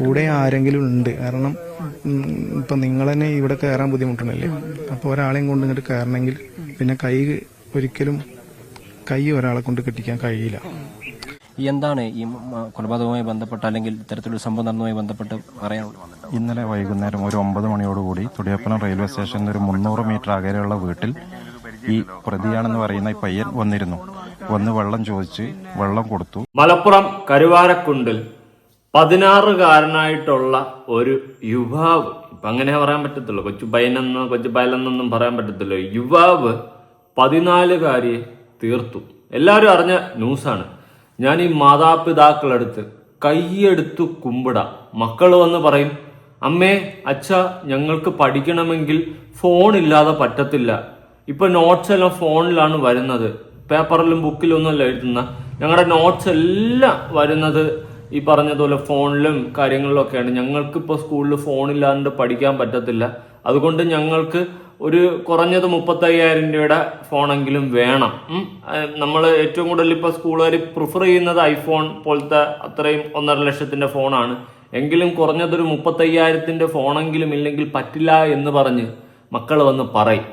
കൂടെ ആരെങ്കിലും ഉണ്ട്. കാരണം ഇപ്പം നിങ്ങൾ തന്നെ ഇവിടെ കയറാൻ ബുദ്ധിമുട്ടുണ്ടല്ലേ. അപ്പോൾ ഒരാളെയും കൊണ്ട് ഇങ്ങോട്ട് കയറണമെങ്കിൽ പിന്നെ ഒരിക്കലും കൈ ഒരാളെ കൊണ്ട് കെട്ടിക്കാൻ കഴിയില്ല. എന്താണ് ഈ കൊലപാതകവുമായി ബന്ധപ്പെട്ട് അല്ലെങ്കിൽ ഇത്തരത്തിലൊരു സംഭവം നടന്നതുമായി ബന്ധപ്പെട്ട് പറയാനുള്ളത്? ഇന്നലെ വൈകുന്നേരം ഒരു 9 മണിയോടുകൂടി തുടിയപ്പലം റെയിൽവേ സ്റ്റേഷനിൽ ഒരു 300 മീറ്റർ അകലെയുള്ള വീട്ടിൽ ഈ പ്രതിയാണെന്ന് പറയുന്ന ഈ പയ്യൻ വന്ന് വെള്ളം ചോദിച്ച് വെള്ളം കൊടുത്തു. മലപ്പുറം കരുവാരക്കുണ്ടിൽ 16കാരനായിട്ടുള്ള ഒരു യുവാവ്, ഇപ്പൊ അങ്ങനെ പറയാൻ പറ്റത്തുള്ളൂ, കൊച്ചു പയ്യനെന്നൊന്നും പറയാൻ പറ്റത്തില്ല. യുവാവ് 14കാരിയെ തീർത്തു. എല്ലാവരും അറിഞ്ഞ ന്യൂസാണ്. ഞാൻ ഈ മാതാപിതാക്കളെടുത്ത് കൈയെടുത്തു കുമ്പിടാം. മക്കൾ വന്ന് പറയും, അമ്മേ അച്ഛ ഞങ്ങൾക്ക് പഠിക്കണമെങ്കിൽ ഫോണില്ലാതെ പറ്റത്തില്ല. ഇപ്പൊ നോട്ട്സ് എല്ലാം ഫോണിലാണ് വരുന്നത്, പേപ്പറിലും ബുക്കിലും ഒന്നുമല്ല എഴുതുന്ന. ഞങ്ങളുടെ നോട്ട്സ് എല്ലാം വരുന്നത് ഈ പറഞ്ഞതുപോലെ ഫോണിലും കാര്യങ്ങളിലൊക്കെയാണ്. ഞങ്ങൾക്കിപ്പോൾ സ്കൂളിൽ ഫോണില്ലാണ്ട് പഠിക്കാൻ പറ്റത്തില്ല. അതുകൊണ്ട് ഞങ്ങൾക്ക് ഒരു കുറഞ്ഞത് 35,000 രൂപയുടെ ഫോണെങ്കിലും വേണം. നമ്മൾ ഏറ്റവും കൂടുതൽ ഇപ്പോൾ സ്കൂളുകാർ പ്രിഫർ ചെയ്യുന്നത് ഐഫോൺ പോലത്തെ അത്രയും 1.5 ലക്ഷത്തിന്റെ ഫോണാണ്. എങ്കിലും കുറഞ്ഞതൊരു 35,000ന്റെ ഫോണെങ്കിലും ഇല്ലെങ്കിൽ പറ്റില്ല എന്ന് പറഞ്ഞ് മക്കൾ വന്ന് പറയും.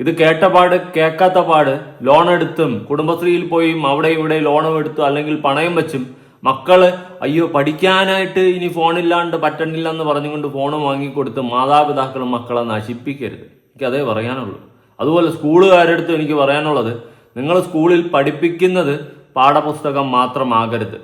ഇത് കേൾക്കാത്ത പാട് ലോൺ എടുത്തും കുടുംബശ്രീയിൽ പോയും അവിടെ ഇവിടെ ലോൺ എടുത്തു അല്ലെങ്കിൽ പണയം വെച്ചും മക്കള് അയ്യോ പഠിക്കാനായിട്ട് ഇനി ഫോണില്ലാണ്ട് പറ്റണില്ല എന്ന് പറഞ്ഞുകൊണ്ട് ഫോൺ വാങ്ങിക്കൊടുത്ത് മാതാപിതാക്കളും മക്കളെ നശിപ്പിക്കരുത്. എനിക്ക് അതേ പറയാനുള്ളൂ. അതുപോലെ സ്കൂളുകാരടുത്ത് എനിക്ക് പറയാനുള്ളത്, നിങ്ങൾ സ്കൂളിൽ പഠിപ്പിക്കുന്നത് പാഠപുസ്തകം മാത്രമാകരുത്.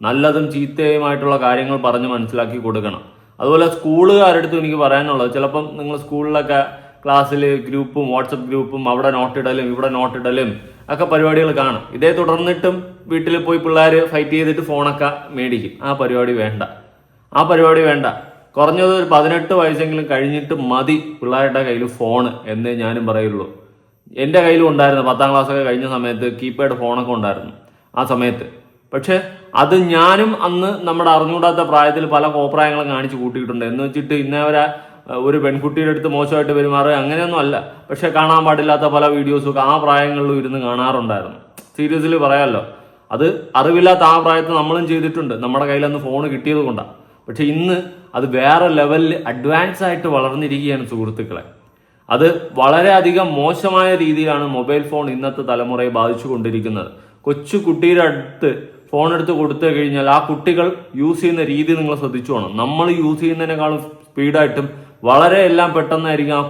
നല്ലതും ചീത്തയുമായിട്ടുള്ള കാര്യങ്ങൾ പറഞ്ഞ് മനസ്സിലാക്കി കൊടുക്കണം. അതുപോലെ സ്കൂളുകാരടുത്ത് എനിക്ക് പറയാനുള്ളത്, ചിലപ്പം നിങ്ങൾ സ്കൂളിലൊക്കെ ക്ലാസ്സിൽ ഗ്രൂപ്പും വാട്സപ്പ് ഗ്രൂപ്പും അവിടെ നോട്ടിടലും ഇവിടെ നോട്ടിടലും ഒക്കെ പരിപാടികൾ കാണും. ഇതേ തുടർന്നിട്ടും വീട്ടിൽ പോയി പിള്ളേർ ഫൈറ്റ് ചെയ്തിട്ട് ഫോണൊക്കെ മേടിക്കും. ആ പരിപാടി വേണ്ട. കുറഞ്ഞത് ഒരു 18 വയസ്സെങ്കിലും കഴിഞ്ഞിട്ട് മതി പിള്ളേരുടെ കയ്യിൽ ഫോണ് എന്നേ ഞാനും പറയുള്ളൂ. എൻ്റെ കയ്യിലും ഉണ്ടായിരുന്നു. 10ാം ക്ലാസ്സൊക്കെ കഴിഞ്ഞ സമയത്ത് കീപാഡ് ഫോണൊക്കെ ഉണ്ടായിരുന്നു ആ സമയത്ത്. പക്ഷെ അത് ഞാനും അന്ന് നമ്മുടെ അറിഞ്ഞുകൂടാത്ത പ്രായത്തിൽ പല കോപ്രായങ്ങളും കാണിച്ചു കൂട്ടിയിട്ടുണ്ട്. എന്ന് വെച്ചിട്ട് ഇന്നേവരെ ഒരു പെൺകുട്ടിയുടെ അടുത്ത് മോശമായിട്ട് പെരുമാറുക അങ്ങനെയൊന്നും അല്ല. പക്ഷെ കാണാൻ പാടില്ലാത്ത പല വീഡിയോസൊക്കെ ആ പ്രായങ്ങളിലും ഇരുന്ന് കാണാറുണ്ടായിരുന്നു. സീരിയസ്ലി പറയാമല്ലോ, അത് അറിവില്ലാത്ത ആ പ്രായത്തിൽ നമ്മളും ചെയ്തിട്ടുണ്ട്. നമ്മുടെ കയ്യിലന്ന് ഫോൺ കിട്ടിയത് കൊണ്ടാണ്. പക്ഷെ ഇന്ന് അത് വേറെ ലെവലിൽ അഡ്വാൻസ് ആയിട്ട് വളർന്നിരിക്കുകയാണ് സുഹൃത്തുക്കളെ. അത് വളരെയധികം മോശമായ രീതിയിലാണ് മൊബൈൽ ഫോൺ ഇന്നത്തെ തലമുറയെ ബാധിച്ചു കൊണ്ടിരിക്കുന്നത്. കൊച്ചു കുട്ടിയുടെ അടുത്ത് ഫോൺ എടുത്ത് കൊടുത്തു കഴിഞ്ഞാൽ ആ കുട്ടികൾ യൂസ് ചെയ്യുന്ന രീതി നിങ്ങൾ ശ്രദ്ധിച്ചു വേണം. നമ്മൾ യൂസ് ചെയ്യുന്നതിനേക്കാളും സ്പീഡായിട്ടും വളരെ എല്ലാം പെട്ടെന്നായിരിക്കും ആ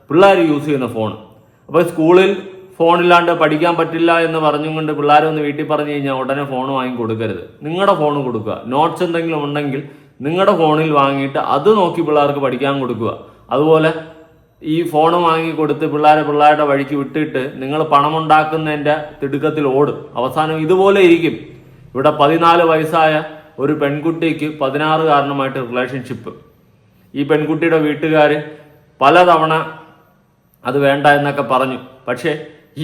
പിള്ളേർ യൂസ് ചെയ്യുന്ന ഫോൺ. അപ്പോൾ സ്കൂളിൽ ഫോണില്ലാണ്ട് പഠിക്കാൻ പറ്റില്ല എന്ന് പറഞ്ഞുകൊണ്ട് പിള്ളേരെ ഒന്ന് വീട്ടിൽ പറഞ്ഞു കഴിഞ്ഞാൽ ഉടനെ ഫോൺ വാങ്ങി കൊടുക്കരുത്. നിങ്ങളുടെ ഫോൺ കൊടുക്കുക. നോട്ട്സ് എന്തെങ്കിലും ഉണ്ടെങ്കിൽ നിങ്ങളുടെ ഫോണിൽ വാങ്ങിയിട്ട് അത് നോക്കി പിള്ളേർക്ക് പഠിക്കാൻ കൊടുക്കുക. അതുപോലെ ഈ ഫോൺ വാങ്ങി കൊടുത്ത് പിള്ളേരുടെ വഴിക്ക് വിട്ടിട്ട് നിങ്ങൾ പണമുണ്ടാക്കുന്നതിൻ്റെ തിടുക്കത്തിൽ ഓടും. അവസാനം ഇതുപോലെ ഇരിക്കും. ഇവിടെ 14 വയസ്സായ ഒരു പെൺകുട്ടിക്ക് 16കാരനുമായിട്ട് റിലേഷൻഷിപ്പ്. ഈ പെൺകുട്ടിയുടെ വീട്ടുകാർ പലതവണ അത് വേണ്ട എന്നൊക്കെ പറഞ്ഞു. പക്ഷേ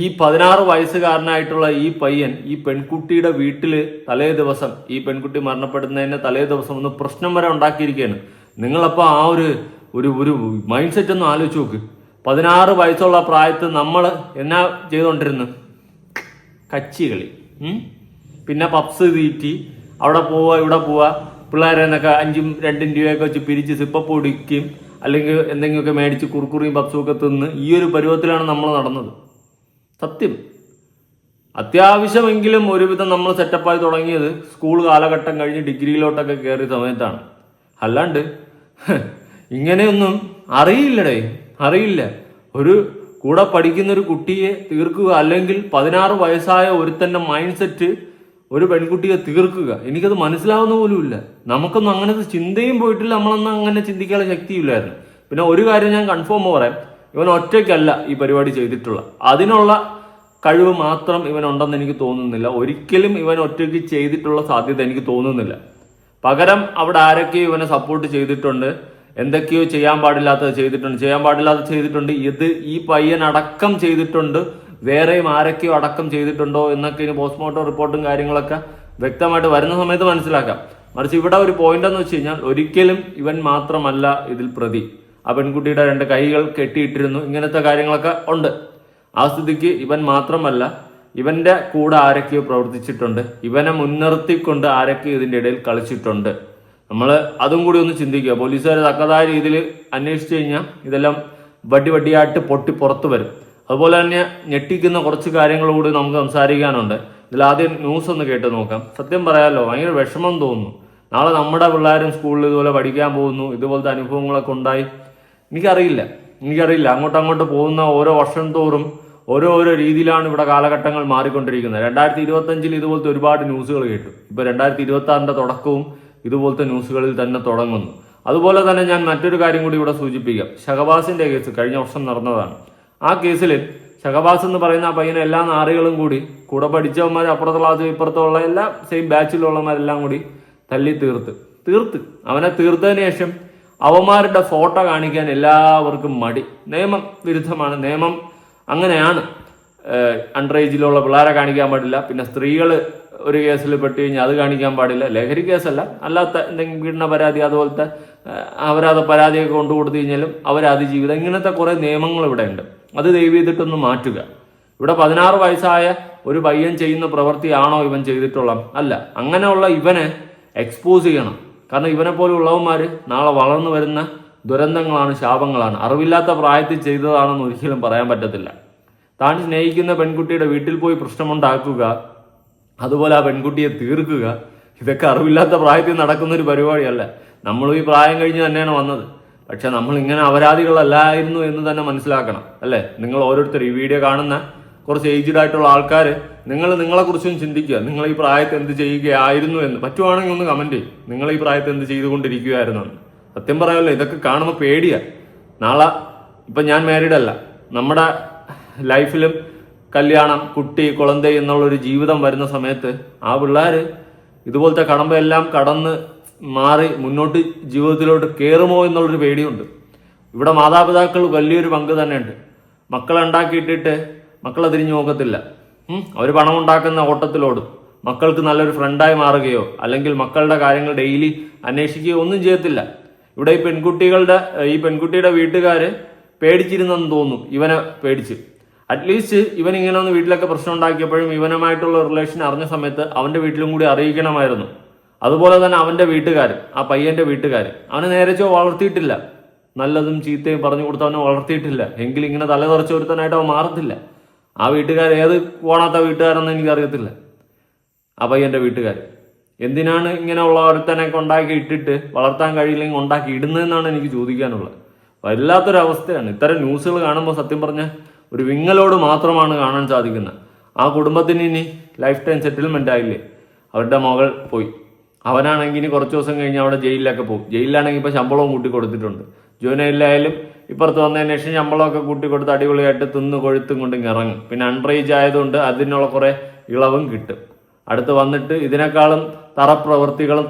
ഈ 16 വയസ്സുകാരനായിട്ടുള്ള ഈ പയ്യൻ ഈ പെൺകുട്ടിയുടെ വീട്ടിൽ തലേ ദിവസം, ഈ പെൺകുട്ടി മരണപ്പെടുന്നതിന് തലേ ദിവസം ഒന്ന് പ്രശ്നം വരെ ഉണ്ടാക്കിയിരിക്കുകയാണ്. നിങ്ങളപ്പോൾ ആ ഒരു മൈൻഡ് സെറ്റ് ഒന്ന് ആലോചിച്ച് നോക്ക്. 16 വയസ്സുള്ള പ്രായത്തിൽ നമ്മൾ എന്നാ ചെയ്തുകൊണ്ടിരുന്നു? കച്ചികളി, പിന്നെ പപ്സ് തീറ്റി, അവിടെ പോവുക ഇവിടെ പോവുക, പിള്ളേരെ എന്നൊക്കെ 5 2 രൂപയൊക്കെ വെച്ച് പിരിച്ച് സിപ്പപ്പ് കുടിക്കും, അല്ലെങ്കിൽ എന്തെങ്കിലുമൊക്കെ മേടിച്ച് കുറുക്കുറിയും പപ്സും ഒക്കെ തിന്ന് ഈ ഒരു പരുവത്തിലാണ് നമ്മൾ നടന്നത്. സത്യം. അത്യാവശ്യമെങ്കിലും ഒരുവിധം നമ്മൾ സെറ്റപ്പായി തുടങ്ങിയത് സ്കൂൾ കാലഘട്ടം കഴിഞ്ഞ് ഡിഗ്രിയിലോട്ടൊക്കെ കയറിയ സമയത്താണ്. അല്ലാണ്ട് ഇങ്ങനെയൊന്നും അറിയില്ല. ഒരു കൂടെ പഠിക്കുന്ന ഒരു കുട്ടിയെ തീർക്കുക, അല്ലെങ്കിൽ 16 വയസ്സായ ഒരുത്തന്റെ മൈൻഡ് സെറ്റ് ഒരു പെൺകുട്ടിയെ തീർക്കുക, എനിക്കത് മനസ്സിലാവുന്ന പോലുമില്ല. നമുക്കൊന്നും അങ്ങനത്തെ ചിന്തയും പോയിട്ടില്ല. നമ്മളൊന്നും അങ്ങനെ ചിന്തിക്കാനുള്ള ശക്തിയില്ലായിരുന്നു. പിന്നെ ഒരു കാര്യം ഞാൻ കൺഫേം പറയാം, ഇവൻ ഒറ്റയ്ക്കല്ല ഈ പരിപാടി ചെയ്തിട്ടുള്ള. അതിനുള്ള കഴിവ് മാത്രം ഇവനുണ്ടെന്ന് എനിക്ക് തോന്നുന്നില്ല. ഒരിക്കലും ഇവൻ ഒറ്റയ്ക്ക് ചെയ്തിട്ടുള്ള സാധ്യത എനിക്ക് തോന്നുന്നില്ല. പകരം അവിടെ ആരൊക്കെയോ ഇവനെ സപ്പോർട്ട് ചെയ്തിട്ടുണ്ട്, എന്തൊക്കെയോ ചെയ്യാൻ പാടില്ലാത്തത് ചെയ്തിട്ടുണ്ട്. ഇത് ഈ പയ്യൻ അടക്കം ചെയ്തിട്ടുണ്ട്. വേറെയും ആരൊക്കെയോ അടക്കം ചെയ്തിട്ടുണ്ടോ എന്നൊക്കെ ഇനി പോസ്റ്റ്മോർട്ടം റിപ്പോർട്ടും കാര്യങ്ങളൊക്കെ വ്യക്തമായിട്ട് വരുന്ന സമയത്ത് മനസ്സിലാക്കാം. മറിച്ച് ഇവിടെ ഒരു പോയിന്റ് എന്ന് വെച്ച് കഴിഞ്ഞാൽ, ഒരിക്കലും ഇവൻ മാത്രമല്ല ഇതിൽ പ്രതി. ആ പെൺകുട്ടിയുടെ 2 കൈകൾ കെട്ടിയിട്ടിരുന്നു, ഇങ്ങനത്തെ കാര്യങ്ങളൊക്കെ ഉണ്ട്. ആ സ്ഥിതിക്ക് ഇവൻ മാത്രമല്ല, ഇവന്റെ കൂടെ ആരൊക്കെയോ പ്രവർത്തിച്ചിട്ടുണ്ട്, ഇവനെ മുൻനിർത്തിക്കൊണ്ട് ആരൊക്കെയോ ഇതിന്റെ ഇടയിൽ കളിച്ചിട്ടുണ്ട്. നമ്മൾ അതും കൂടി ഒന്ന് ചിന്തിക്കുക. പോലീസുകാർ തക്കതായ രീതിയിൽ അന്വേഷിച്ചു കഴിഞ്ഞാൽ ഇതെല്ലാം വടിയായിട്ട് പൊട്ടി പുറത്തു വരും. അതുപോലെ തന്നെ ഞെട്ടിക്കുന്ന കുറച്ച് കാര്യങ്ങൾ കൂടി നമുക്ക് സംസാരിക്കാനുണ്ട്. ഇതിലാദ്യം ന്യൂസ് ഒന്ന് കേട്ട് നോക്കാം. സത്യം പറയാമല്ലോ, ഭയങ്കര വിഷമം തോന്നുന്നു. നാളെ നമ്മുടെ പിള്ളേരും സ്കൂളിൽ ഇതുപോലെ പഠിക്കാൻ പോകുന്നു, ഇതുപോലത്തെ അനുഭവങ്ങളൊക്കെ ഉണ്ടായി. എനിക്കറിയില്ല അങ്ങോട്ട് പോകുന്ന ഓരോ വർഷം തോറും ഓരോ രീതിയിലാണ് ഇവിടെ കാലഘട്ടങ്ങൾ മാറിക്കൊണ്ടിരിക്കുന്നത്. 2025 ഇതുപോലത്തെ ഒരുപാട് ന്യൂസുകൾ കേട്ടു. ഇപ്പൊ 2026 തുടക്കവും ഇതുപോലത്തെ ന്യൂസുകളിൽ തന്നെ തുടങ്ങുന്നു. അതുപോലെ തന്നെ ഞാൻ മറ്റൊരു കാര്യം കൂടി ഇവിടെ സൂചിപ്പിക്കാം. ഷഹബാസിന്റെ കേസ് കഴിഞ്ഞ വർഷം നടന്നതാണ്. ആ കേസിൽ ഷഹബാസ് എന്ന് പറയുന്ന ആ പയ്യനെ എല്ലാ നാറികളും കൂടി, കൂടെ പഠിച്ചവന്മാർ, അപ്പുറത്തുള്ള ഇപ്പുറത്തുള്ള എല്ലാ സെയിം ബാച്ചിലുള്ളവന്മാരെല്ലാം കൂടി തല്ലി തീർത്ത് അവനെ തീർത്തതിന് ശേഷം അവന്മാരുടെ ഫോട്ടോ കാണിക്കാൻ എല്ലാവർക്കും മടി. നിയമം വിരുദ്ധമാണ്, നിയമം അങ്ങനെയാണ്. അണ്ടർ ഏജിലുള്ള പിള്ളേരെ കാണിക്കാൻ പാടില്ല. പിന്നെ സ്ത്രീകൾ ഒരു കേസിൽ പെട്ട് കഴിഞ്ഞാൽ അത് കാണിക്കാൻ പാടില്ല. ലഹരി കേസല്ല, അല്ലാത്ത എന്തെങ്കിലും പീഡന പരാതി, അതുപോലത്തെ അപരാധ പരാതിയൊക്കെ കൊണ്ടു കൊടുത്തു കഴിഞ്ഞാലും അവരതിജീവിതം, ഇങ്ങനത്തെ കുറെ നിയമങ്ങൾ ഇവിടെ ഉണ്ട്. അത് ദയവ് ചെയ്തിട്ടൊന്ന് മാറ്റുക. ഇവിടെ 16 വയസ്സായ ഒരു പയ്യൻ ചെയ്യുന്ന പ്രവൃത്തിയാണോ ഇവൻ ചെയ്തിട്ടുള്ളത്? അല്ല. അങ്ങനെയുള്ള ഇവനെ എക്സ്പോസ് ചെയ്യണം. കാരണം ഇവനെ പോലുള്ളവന്മാര് നാളെ വളർന്നു വരുന്ന ദുരന്തങ്ങളാണ്, ശാപങ്ങളാണ്. അറിവില്ലാത്ത പ്രായത്തിൽ ചെയ്തതാണെന്ന് ഒരിക്കലും പറയാൻ പറ്റത്തില്ല. താൻ സ്നേഹിക്കുന്ന പെൺകുട്ടിയുടെ വീട്ടിൽ പോയി പ്രശ്നമുണ്ടാക്കുക, അതുപോലെ ആ പെൺകുട്ടിയെ തീർക്കുക, ഇതൊക്കെ അറിവില്ലാത്ത പ്രായത്തിൽ നടക്കുന്ന ഒരു പരിപാടിയല്ല. നമ്മളും ഈ പ്രായം കഴിഞ്ഞ് തന്നെയാണ് വന്നത്. പക്ഷെ നമ്മൾ ഇങ്ങനെ അപരാധികളല്ലായിരുന്നു എന്ന് തന്നെ മനസ്സിലാക്കണം, അല്ലേ? നിങ്ങൾ ഓരോരുത്തർ ഈ വീഡിയോ കാണുന്ന കുറച്ച് ഏജ്ഡ് ആയിട്ടുള്ള ആൾക്കാർ, നിങ്ങളെക്കുറിച്ചും ചിന്തിക്കുക. നിങ്ങൾ ഈ പ്രായത്ത് എന്ത് ചെയ്യുകയായിരുന്നു എന്ന്. പറ്റുവാണെങ്കിൽ ഒന്ന് കമന്റ് ചെയ്യും, നിങ്ങൾ ഈ പ്രായത്ത് എന്ത് ചെയ്തുകൊണ്ടിരിക്കുകയായിരുന്നു എന്ന്. സത്യം പറയാമല്ലോ, ഇതൊക്കെ കാണുമ്പോൾ പേടിയാ. നാളെ ഇപ്പം ഞാൻ മാരീഡ് അല്ല, നമ്മുടെ ലൈഫിലും കല്യാണം, കുട്ടി, കുളന്ത എന്നുള്ളൊരു ജീവിതം വരുന്ന സമയത്ത് ആ പിള്ളേർ ഇതുപോലത്തെ കടമ്പയെല്ലാം കടന്ന് മാറി മുന്നോട്ട് ജീവിതത്തിലോട്ട് കയറുമോ എന്നുള്ളൊരു പേടിയുണ്ട്. ഇവിടെ മാതാപിതാക്കൾ വലിയൊരു പങ്ക് തന്നെയുണ്ട്. മക്കളെ ഉണ്ടാക്കിയിട്ടിട്ട് മക്കളെ തിരിഞ്ഞു നോക്കത്തില്ല. അവർ പണം ഉണ്ടാക്കുന്ന ഓട്ടത്തിലോടും. മക്കൾക്ക് നല്ലൊരു ഫ്രണ്ടായി മാറുകയോ അല്ലെങ്കിൽ മക്കളുടെ കാര്യങ്ങൾ ഡെയിലി അന്വേഷിക്കുകയോ ഒന്നും ചെയ്യത്തില്ല. ഇവിടെ ഈ പെൺകുട്ടിയുടെ വീട്ടുകാര് പേടിച്ചിരുന്നെന്ന് തോന്നുന്നു, ഇവനെ പേടിച്ച്. അറ്റ്ലീസ്റ്റ് ഇവൻ ഇങ്ങനെ ഒന്ന് വീട്ടിലൊക്കെ പ്രശ്നം ഉണ്ടാക്കിയപ്പോഴും ഇവനുമായിട്ടുള്ള റിലേഷൻ അറിഞ്ഞ സമയത്ത് അവന്റെ വീട്ടിലും കൂടി അറിയിക്കണമായിരുന്നു. അതുപോലെ തന്നെ അവന്റെ വീട്ടുകാർ, ആ പയ്യന്റെ വീട്ടുകാർ അവനെ നേരെച്ചോ വളർത്തിയിട്ടില്ല. നല്ലതും ചീത്തയും പറഞ്ഞു കൊടുത്ത് അവനെ വളർത്തിയിട്ടില്ല. എങ്കിൽ ഇങ്ങനെ തലതെറിച്ച ഒരുത്തനായിട്ട് അവൻ മാറത്തില്ല. ആ വീട്ടുകാർ ഏത് പോണാത്ത വീട്ടുകാരെന്ന് എനിക്കറിയത്തില്ല. ആ പയ്യന്റെ വീട്ടുകാർ എന്തിനാണ് ഇങ്ങനെയുള്ള ഒരുത്തനൊക്കെ ഉണ്ടാക്കി ഇട്ടിട്ട് വളർത്താൻ കഴിയില്ലെങ്കിൽ ഉണ്ടാക്കി ഇടുന്നതെന്നാണ് എനിക്ക് ചോദിക്കാനുള്ളത്. വല്ലാത്തൊരവസ്ഥയാണ്. ഇത്തരം ന്യൂസുകൾ കാണുമ്പോൾ സത്യം പറഞ്ഞാൽ ഒരു വിങ്ങലോട് മാത്രമാണ് കാണാൻ സാധിക്കുന്നത്. ആ കുടുംബത്തിന് ഇനി ലൈഫ് ടൈം സെറ്റിൽമെന്റ് ആയില്ലേ? അവരുടെ മകൾ പോയി. അവനാണെങ്കിൽ ഇനി കുറച്ച് ദിവസം കഴിഞ്ഞ് അവിടെ ജയിലിലൊക്കെ പോകും. ജയിലിലാണെങ്കിൽ ഇപ്പൊ ശമ്പളവും കൂട്ടി കൊടുത്തിട്ടുണ്ട്. ജൂനൈലായാലും ഇപ്പുറത്ത് വന്നതിന് ശേഷം ശമ്പളമൊക്കെ കൂട്ടി കൊടുത്ത് അടിപൊളിയായിട്ട് തിന്ന് കൊഴുത്തും കൊണ്ടിങ്ങ് ഇറങ്ങും. പിന്നെ അണ്ടർ ഏജ് ആയതുകൊണ്ട് അതിനുള്ള കുറെ ഇളവും കിട്ടും. അടുത്ത് വന്നിട്ട് ഇതിനേക്കാളും പ്രവൃത്തികളും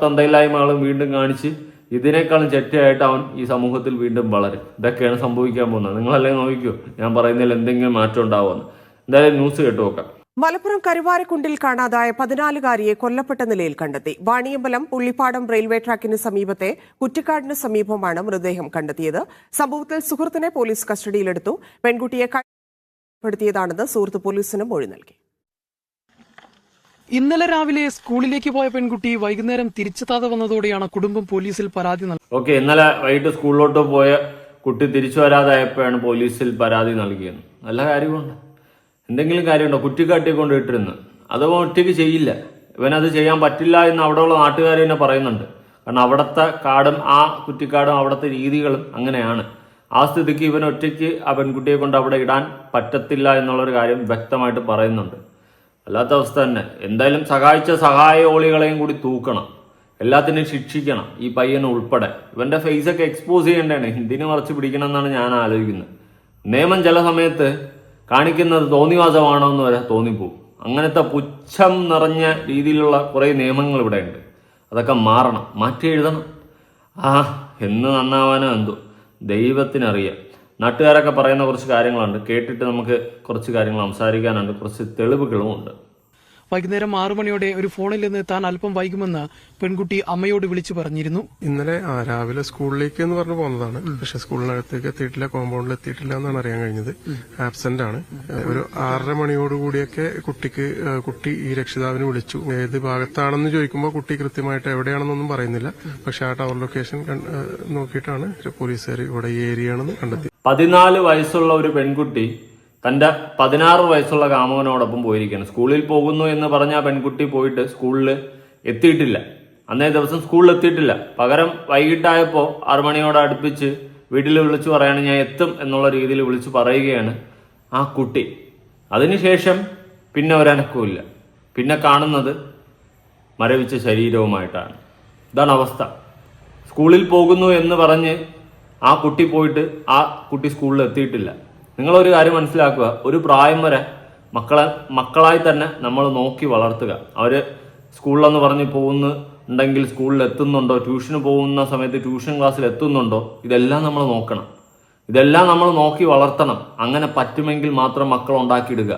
തന്തയില്ലായ്മകളും വീണ്ടും കാണിച്ച് ഇതിനേക്കാളും ചെറ്റയായിട്ട് അവൻ ഈ സമൂഹത്തിൽ വീണ്ടും വളരും. ഇതൊക്കെയാണ് സംഭവിക്കാൻ പോകുന്നത്. നിങ്ങളല്ലേ നോക്കിക്കോ ഞാൻ പറയുന്നതിൽ എന്തെങ്കിലും മാറ്റം ഉണ്ടാവുമെന്ന്. എന്തായാലും ന്യൂസ് കേട്ടു നോക്കാം. മലപ്പുറം കരുവാരക്കുണ്ടിൽ കാണാതായ 14-കാരിയെ കൊല്ലപ്പെട്ട നിലയിൽ കണ്ടെത്തി. വാണിയമ്പലം പുള്ളിപ്പാടം റെയിൽവേ ട്രാക്കിന് സമീപത്തെ കുറ്റിക്കാടിന് സമീപമാണ് മൃതദേഹം കണ്ടെത്തിയത്. സംഭവത്തിൽ സുഹൃത്തിനെ പോലീസ് കസ്റ്റഡിയിലെടുത്തു. പെൺകുട്ടിയെ കണ്ടെത്തിയതാണെന്ന് സുഹൃത്ത് പോലീസിന് മൊഴി നൽകി. ഇന്നലെ രാവിലെ സ്കൂളിലേക്ക് പോയ പെൺകുട്ടി വൈകുന്നേരം തിരിച്ചെത്താതെ വന്നതോടെയാണ് കുടുംബം പോലീസിൽ പരാതി നൽകിയത്. ഇന്നലെ വൈകിട്ട് സ്കൂളിലോട്ട് പോയ കുട്ടി തിരിച്ചു വരാതായപ്പോഴാണ് പോലീസിൽ പരാതി നൽകിയത്. നല്ല കാര്യമുണ്ട്. എന്തെങ്കിലും കാര്യമുണ്ടോ? കുറ്റിക്കാട്ടിയെ കൊണ്ട് ഇട്ടിരുന്നു. അത് ഒറ്റയ്ക്ക് ചെയ്യില്ല. ഇവനത് ചെയ്യാൻ പറ്റില്ല എന്ന് അവിടെയുള്ള നാട്ടുകാർ തന്നെ പറയുന്നുണ്ട്. കാരണം അവിടുത്തെ കാടും ആ കുറ്റിക്കാടും അവിടുത്തെ രീതികളും അങ്ങനെയാണ്. ആ സ്ഥിതിക്ക് ഇവൻ ഒറ്റയ്ക്ക് ആ പെൺകുട്ടിയെ കൊണ്ട് അവിടെ ഇടാൻ പറ്റത്തില്ല എന്നുള്ളൊരു കാര്യം വ്യക്തമായിട്ട് പറയുന്നുണ്ട്. അല്ലാത്ത അവസ്ഥ തന്നെ. എന്തായാലും സഹായിച്ച സഹായോളികളെയും കൂടി തൂക്കണം, എല്ലാത്തിനെയും ശിക്ഷിക്കണം, ഈ പയ്യന് ഉൾപ്പെടെ. ഇവന്റെ ഫേസൊക്കെ എക്സ്പോസ് ചെയ്യേണ്ടതാണ്. ഹിന്ദിനെ മറച്ച് പിടിക്കണം എന്നാണ് ഞാൻ ആലോചിക്കുന്നത്. നിയമം ചില സമയത്ത് കാണിക്കുന്നത് തോന്നിവാസമാണോ എന്ന് വരെ തോന്നിപ്പോവും. അങ്ങനത്തെ പുച്ഛം നിറഞ്ഞ രീതിയിലുള്ള കുറേ നിയമങ്ങൾ ഇവിടെ ഉണ്ട്. അതൊക്കെ മാറണം, മാറ്റി എഴുതണം. എന്ന് നന്നാവാനോ എന്തോ ദൈവത്തിനറിയാം. നാട്ടുകാരൊക്കെ പറയുന്ന കുറച്ച് കാര്യങ്ങളുണ്ട്, കേട്ടിട്ട് നമുക്ക് കുറച്ച് കാര്യങ്ങൾ സംസാരിക്കാനുണ്ട്. കുറച്ച് തെളിവുകളും ഉണ്ട്. വൈകുന്നേരം 6 മണിയോടെ ഒരു ഫോണിൽ നിന്ന് താൻ അല്പം വൈകുമെന്ന് പെൺകുട്ടി അമ്മയോട് വിളിച്ചു പറഞ്ഞിരുന്നു. ഇന്നലെ രാവിലെ സ്കൂളിലേക്ക് എന്ന് പറഞ്ഞു പോകുന്നതാണ്. പക്ഷെ സ്കൂളിനകത്തേക്ക് എത്തിയിട്ടില്ല, കോമ്പൗണ്ടിൽ എത്തിയിട്ടില്ല എന്നാണ് അറിയാൻ കഴിഞ്ഞത്. ആബ്സെന്റ് ആണ്. ഒരു 6:30 മണിയോടുകൂടിയൊക്കെ കുട്ടി ഈ രക്ഷിതാവിനെ വിളിച്ചു. ഏത് ഭാഗത്താണെന്ന് ചോദിക്കുമ്പോൾ കുട്ടി കൃത്യമായിട്ട് എവിടെയാണെന്നൊന്നും പറയുന്നില്ല. പക്ഷെ ആ ടവർ ലൊക്കേഷൻ നോക്കിയിട്ടാണ് പോലീസുകാർ ഇവിടെ ഈ ഏരിയ ആണെന്ന് കണ്ടെത്തി. 14 വയസ്സുള്ള ഒരു പെൺകുട്ടി തന്റെ 16 വയസ്സുള്ള കാമുകനോടൊപ്പം പോയിരിക്കുകയാണ്. സ്കൂളിൽ പോകുന്നു എന്ന് പറഞ്ഞ ആ പെൺകുട്ടി പോയിട്ട് സ്കൂളിൽ എത്തിയിട്ടില്ല. അന്നേ ദിവസം സ്കൂളിൽ എത്തിയിട്ടില്ല. പകരം വൈകിട്ടായപ്പോൾ 6 മണിയോട് അടുപ്പിച്ച് വീട്ടിൽ വിളിച്ചു പറയാണ് ഞാൻ എത്തും എന്നുള്ള രീതിയിൽ വിളിച്ചു പറയുകയാണ് ആ കുട്ടി. അതിനുശേഷം പിന്നെ ഒരനക്കവുമില്ല. പിന്നെ കാണുന്നത് മരവിച്ച ശരീരവുമായിട്ടാണ്. ഇതാണ് അവസ്ഥ. സ്കൂളിൽ പോകുന്നു എന്ന് പറഞ്ഞ് ആ കുട്ടി പോയിട്ട് ആ കുട്ടി സ്കൂളിൽ എത്തിയിട്ടില്ല. നിങ്ങളൊരു കാര്യം മനസ്സിലാക്കുക, ഒരു പ്രായം വരെ മക്കളായി തന്നെ നമ്മൾ നോക്കി വളർത്തുക. അവർ സ്കൂളിലെന്ന് പറഞ്ഞ് പോകുന്നുണ്ടെങ്കിൽ സ്കൂളിൽ എത്തുന്നുണ്ടോ, ട്യൂഷന് പോകുന്ന സമയത്ത് ട്യൂഷൻ ക്ലാസ്സിൽ എത്തുന്നുണ്ടോ, ഇതെല്ലാം നമ്മൾ നോക്കണം. ഇതെല്ലാം നമ്മൾ നോക്കി വളർത്തണം. അങ്ങനെ പറ്റുമെങ്കിൽ മാത്രം മക്കൾ ഉണ്ടാക്കിയിടുക.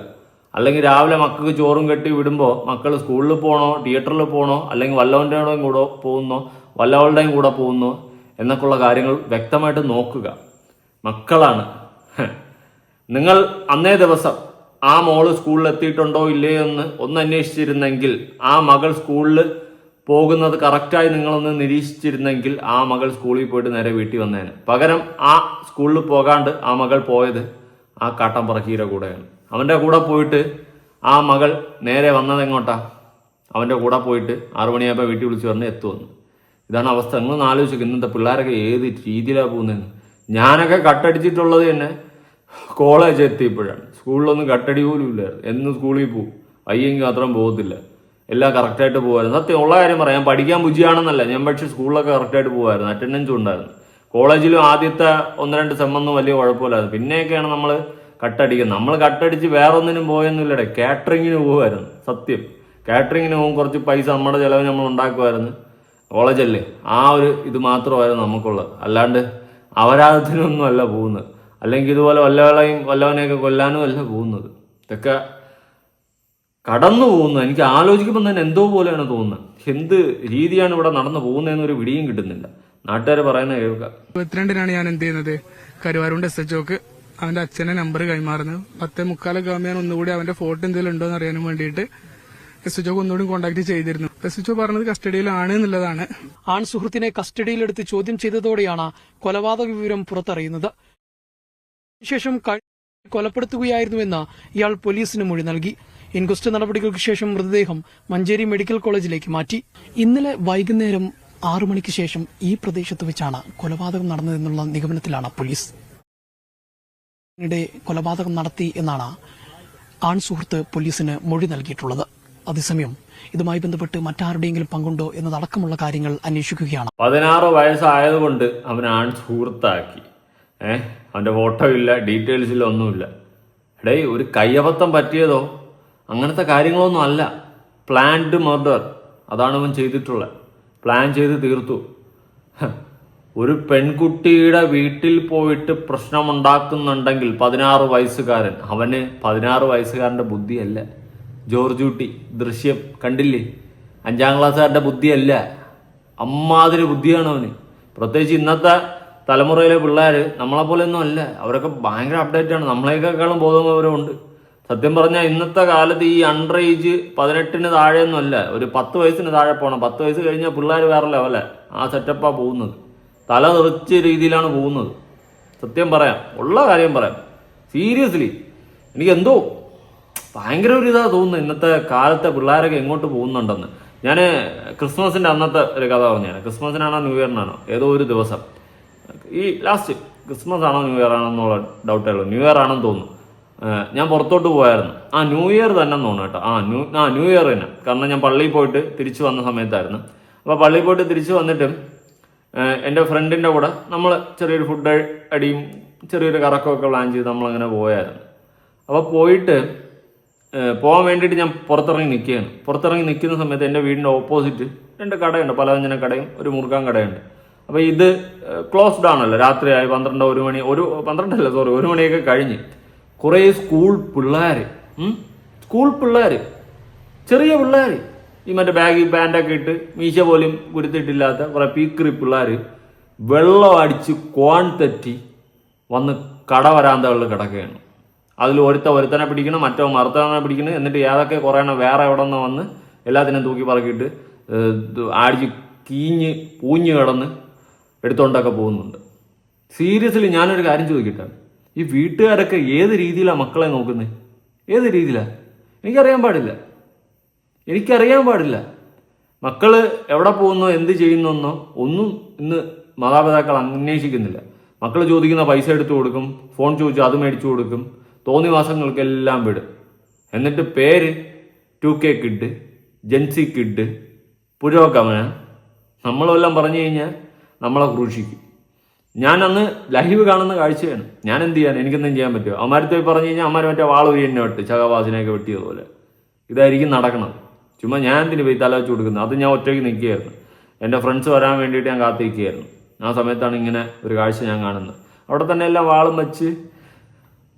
അല്ലെങ്കിൽ രാവിലെ മക്കൾക്ക് ചോറും കെട്ടി വിടുമ്പോൾ മക്കൾ സ്കൂളിൽ പോകണോ, തിയേറ്ററിൽ പോകണോ, അല്ലെങ്കിൽ വല്ലവൻ്റെയും കൂടെ പോകുന്നോ, വല്ലവളുടെയും കൂടെ പോകുന്നോ എന്നൊക്കെയുള്ള കാര്യങ്ങൾ വ്യക്തമായിട്ട് നോക്കുക. മക്കളാണ്. നിങ്ങൾ അന്നേ ദിവസം ആ മോള് സ്കൂളിൽ എത്തിയിട്ടുണ്ടോ ഇല്ലയോ എന്ന് ഒന്ന് അന്വേഷിച്ചിരുന്നെങ്കിൽ, ആ മകൾ സ്കൂളിൽ പോകുന്നത് കറക്റ്റായി നിങ്ങളൊന്ന് നിരീക്ഷിച്ചിരുന്നെങ്കിൽ ആ മകൾ സ്കൂളിൽ പോയിട്ട് നേരെ വീട്ടിൽ വന്നേനെ. പകരം ആ സ്കൂളിൽ പോകാണ്ട് ആ മകൾ പോയത് ആ കാട്ടമ്പറക്കീരെ കൂടെയാണ്. അവൻ്റെ കൂടെ പോയിട്ട് ആ മകൾ നേരെ വന്നത് എങ്ങോട്ടാ? അവൻ്റെ കൂടെ പോയിട്ട് 6 മണിയായപ്പോൾ വീട്ടിൽ വിളിച്ച് പറഞ്ഞ് എത്തുമെന്ന്. ഇതാണ് അവസ്ഥ. നിങ്ങളൊന്ന് ആലോചിക്കും ഇന്നത്തെ പിള്ളേരൊക്കെ ഏത് രീതിയിലാണ് പോകുന്നതെന്ന്. ഞാനൊക്കെ കട്ടടിച്ചിട്ടുള്ളത് തന്നെ കോളേജ് എത്തിയപ്പോഴാണ്. സ്കൂളിലൊന്നും കട്ടടി പോലും ഇല്ലായിരുന്നു. എന്ന് സ്കൂളിൽ പോകും, വയ്യെങ്കിൽ മാത്രം പോകത്തില്ല. എല്ലാം കറക്റ്റായിട്ട് പോകുമായിരുന്നു. സത്യം ഉള്ള കാര്യം പറയാം, ഞാൻ പഠിക്കാൻ ബുദ്ധിയാണെന്നല്ല, ഞാൻ പക്ഷേ സ്കൂളിലൊക്കെ കറക്റ്റായിട്ട് പോകുമായിരുന്നു. അറ്റൻഡൻസും ഉണ്ടായിരുന്നു. കോളേജിലും ആദ്യത്തെ 1-2 സെമ്മൊന്നും വലിയ കുഴപ്പമില്ലായിരുന്നു. പിന്നെയൊക്കെയാണ് നമ്മൾ കട്ടടിക്കുന്നത്. നമ്മൾ കട്ടടിച്ച് വേറെ ഒന്നിനും പോയൊന്നുമില്ലടേ, കാറ്ററിങ്ങിന് പോകുമായിരുന്നു. സത്യം, കാറ്ററിങ്ങിന് പോകും, കുറച്ച് പൈസ നമ്മുടെ ചിലവ് നമ്മൾ ഉണ്ടാക്കുമായിരുന്നു. കോളേജല്ലേ, ആ ഒരു ഇത് മാത്രമായിരുന്നു നമുക്കുള്ളത്. അല്ലാണ്ട് അപരാധത്തിനൊന്നും അല്ല പോകുന്നത്. അല്ലെങ്കിൽ ഇതുപോലെ വല്ലവനെയൊക്കെ കൊല്ലാനും അല്ല പോകുന്നത്. ഇതൊക്കെ കടന്നു പോകുന്നത്. എനിക്ക് ആലോചിക്കുമ്പോൾ തന്നെ എന്തോ പോലെയാണ് തോന്നുന്നത്. എന്ത് രീതിയാണ് ഇവിടെ നടന്നു പോകുന്നതെന്നൊരു പിടിയും കിട്ടുന്നില്ല. നാട്ടുകാർ പറയുന്നത് കേൾക്കാം. 22-നാണ് ഞാൻ എന്ത് ചെയ്യുന്നത്, കരുവാരുണ്ട് SHOക്ക് അവന്റെ അച്ഛന്റെ നമ്പർ കൈമാറുന്നത്. 10:45 ആകുമ്പോൾ ഞാൻ ഒന്നുകൂടി അവന്റെ ഫോട്ടോ എന്തെങ്കിലും ഉണ്ടോ എന്ന് അറിയാനും വേണ്ടിയിട്ട് SHOക്ക് ഒന്നുകൂടി കോൺടാക്ട് ചെയ്തിരുന്നു. SHO പറഞ്ഞത് കസ്റ്റഡിയിലാണ് എന്നുള്ളതാണ്. ആൺ സുഹൃത്തിനെ കസ്റ്റഡിയിലെടുത്ത് ചോദ്യം ചെയ്തതോടെയാണ് കൊലപാതക വിവരം പുറത്തറിയുന്നത്. ശേഷം കൊലപ്പെടുത്തുകയായിരുന്നുവെന്ന് ഇയാൾ പോലീസിന് മൊഴി നൽകി. ഇൻക്വസ്റ്റ് നടപടികൾക്ക് ശേഷം മൃതദേഹം മഞ്ചേരി മെഡിക്കൽ കോളേജിലേക്ക് മാറ്റി. ഇന്നലെ വൈകുന്നേരം 6 മണിക്ക് ശേഷം ഈ പ്രദേശത്ത് വെച്ചാണ് കൊലപാതകം നടന്നതെന്നുള്ള നിഗമനത്തിലാണ് പോലീസ്. കൊലപാതകം നടത്തി എന്നാണ് ആൺ സുഹൃത്ത് പോലീസിന് മൊഴി നൽകിയിട്ടുള്ളത്. അതേസമയം ഇതുമായി ബന്ധപ്പെട്ട് മറ്റാരുടെയെങ്കിലും പങ്കുണ്ടോ എന്നതടക്കമുള്ള കാര്യങ്ങൾ അന്വേഷിക്കുകയാണ്. 16 വയസ്സായതുകൊണ്ട് അവൻ ആൺ സുഹൃത്താക്കി. അവൻ്റെ ഫോട്ടോ ഇല്ല, ഡീറ്റെയിൽസ് ഇല്ല, ഒന്നുമില്ല. ഒരു കയ്യബദ്ധം പറ്റിയതോ അങ്ങനത്തെ കാര്യങ്ങളൊന്നും അല്ല. പ്ലാൻഡ് മർഡർ, അതാണ് അവൻ ചെയ്തിട്ടുള്ളത്. പ്ലാൻ ചെയ്ത് തീർത്തു. ഒരു പെൺകുട്ടിയുടെ വീട്ടിൽ പോയിട്ട് പ്രശ്നമുണ്ടാക്കുന്നുണ്ടെങ്കിൽ 16 വയസ്സുകാരൻ, അവന് 16 വയസ്സുകാരൻ്റെ ബുദ്ധിയല്ല. ജോർജ് കുട്ടി ദൃശ്യം കണ്ടില്ലേ? 5-ാം ക്ലാസ്സുകാരൻ്റെ ബുദ്ധിയല്ല, അമ്മാതിരി ബുദ്ധിയാണ് അവന്. പ്രത്യേകിച്ച് ഇന്നത്തെ തലമുറയിലെ പിള്ളേർ നമ്മളെപ്പോലെയൊന്നും അല്ല. അവരൊക്കെ ഭയങ്കര അപ്ഡേറ്റാണ്. നമ്മളെക്കാളും ബോധം അവരുണ്ട്. സത്യം പറഞ്ഞാൽ ഇന്നത്തെ കാലത്ത് ഈ അണ്ടർ ഏജ് 18-ന് താഴെയൊന്നും അല്ല, ഒരു 10 വയസ്സിന് താഴെ പോകണം. 10 വയസ്സ് കഴിഞ്ഞാൽ പിള്ളേർ വേറെ ലെവല. ആ സെറ്റപ്പാണ് പോകുന്നത്. തല തെറിച്ച രീതിയിലാണ് പോകുന്നത്. സത്യം പറയാം, ഉള്ള കാര്യം പറയാം. സീരിയസ്ലി എനിക്ക് എന്തോ ഭയങ്കര ഒരു ഇതാണ് തോന്നുന്നത്. ഇന്നത്തെ കാലത്തെ പിള്ളേരൊക്കെ എങ്ങോട്ട് പോകുന്നുണ്ടെന്ന്. ഞാൻ ക്രിസ്മസിൻ്റെ അന്നത്തെ ഒരു കഥ പറഞ്ഞാണ്. ക്രിസ്മസിനാണോ ന്യൂ ഇയറിനാണോ ഏതോ ഒരു ദിവസം, ഈ ലാസ്റ്റ് ക്രിസ്മസ് ആണോ ന്യൂ ഇയർ ആണോ എന്നുള്ള ഡൗട്ടേ ഉള്ളൂ. ന്യൂ ഇയർ ആണെന്ന് തോന്നുന്നു. ഞാൻ പുറത്തോട്ട് പോയായിരുന്നു. ന്യൂ ഇയർ തന്നെ തോന്നുന്നു കേട്ടോ. ന്യൂ ഇയർ തന്നെ. കാരണം ഞാൻ പള്ളിയിൽ പോയിട്ട് തിരിച്ചു വന്ന സമയത്തായിരുന്നു. അപ്പോൾ പള്ളിയിൽ പോയിട്ട് തിരിച്ചു വന്നിട്ടും എൻ്റെ ഫ്രണ്ടിൻ്റെ കൂടെ നമ്മൾ ചെറിയൊരു ഫുഡ് അടിയും ചെറിയൊരു കറക്കമൊക്കെ പ്ലാൻ ചെയ്ത് നമ്മളങ്ങനെ പോയായിരുന്നു. അപ്പോൾ പോയിട്ട് പോകാൻ വേണ്ടിയിട്ട് ഞാൻ പുറത്തിറങ്ങി നിൽക്കുകയാണ്. പുറത്തിറങ്ങി നിൽക്കുന്ന സമയത്ത് എൻ്റെ വീടിൻ്റെ ഓപ്പോസിറ്റ് 2 കടയുണ്ട്, പലവ്യഞ്ജന കടയും ഒരു മുറുക്കാൻ കടയുണ്ട്. അപ്പോൾ ഇത് ക്ലോസ്ഡ് ആണല്ലോ, രാത്രിയായി 1 മണിയൊക്കെ കഴിഞ്ഞ് കുറേ സ്കൂൾ പിള്ളേർ ചെറിയ പിള്ളേർ, ഈ മറ്റേ ബാഗി പാൻറ്റൊക്കെ ഇട്ട് മീശ പോലും കുരുത്തിട്ടില്ലാത്ത കുറേ പീക്കറി പിള്ളേർ വെള്ളം അടിച്ച് കോൺ തെറ്റി വന്ന് കടവരാന്തകളിൽ കിടക്കുകയാണ്. അതിൽ ഒരുത്തനെ പിടിക്കണം, മറുത്തവനെ പിടിക്കണം, എന്നിട്ട് ഏതൊക്കെ കുറേ വേറെ എവിടെ നിന്ന് വന്ന് എല്ലാത്തിനും തൂക്കി പറക്കിയിട്ട് അടിച്ച് പൂഞ്ഞ് കിടന്ന് എടുത്തോണ്ടൊക്കെ പോകുന്നുണ്ട്. സീരിയസ്ലി ഞാനൊരു കാര്യം ചോദിക്കട്ടെ, ഈ വീട്ടുകാരൊക്കെ ഏത് രീതിയിലാണ് മക്കളെ നോക്കുന്നത്? ഏത് രീതിയിലാണ്? എനിക്കറിയാൻ പാടില്ല. മക്കള് എവിടെ പോകുന്നോ എന്ത് ചെയ്യുന്നെന്നോ ഒന്നും ഇന്ന് മാതാപിതാക്കൾ അന്വേഷിക്കുന്നില്ല. മക്കൾ ചോദിക്കുന്ന പൈസ എടുത്തു കൊടുക്കും, ഫോൺ ചോദിച്ചു അത് മേടിച്ചു കൊടുക്കും, തോന്നിവാസങ്ങൾക്കെല്ലാം വിടും. എന്നിട്ട് പേര് 2K കിഡ്, ജെൻസി കിഡ്, പുരോഗമന നമ്മളെല്ലാം പറഞ്ഞു കഴിഞ്ഞാൽ നമ്മളെ ക്രൂശിക്കും. ഞാൻ അന്ന് ലൈവ് കാണുന്ന കാഴ്ചയാണ്. ഞാൻ എന്ത് ചെയ്യാൻ? എനിക്കെന്തും ചെയ്യാൻ പറ്റുമോ? അമ്മാരത്ത് പോയി പറഞ്ഞു കഴിഞ്ഞാൽ അമ്മാർ മറ്റേ വാളൂരി എന്നെ വെട്ട്, ചകവാസിനെയൊക്കെ വെട്ടിയതുപോലെ ഇതായിരിക്കും നടക്കണത്. ചുമ്മാ ഞാൻ എന്തിനു പോയി തല വെച്ച് കൊടുക്കുന്നത്? അത് ഞാൻ ഒറ്റയ്ക്ക് നിൽക്കുകയായിരുന്നു. എൻ്റെ ഫ്രണ്ട്സ് വരാൻ വേണ്ടിയിട്ട് ഞാൻ കാത്തിരിക്കുകയായിരുന്നു. ആ സമയത്താണ് ഇങ്ങനെ ഒരു കാഴ്ച ഞാൻ കാണുന്നത്. അവിടെ തന്നെ എല്ലാം വാളും വെച്ച്,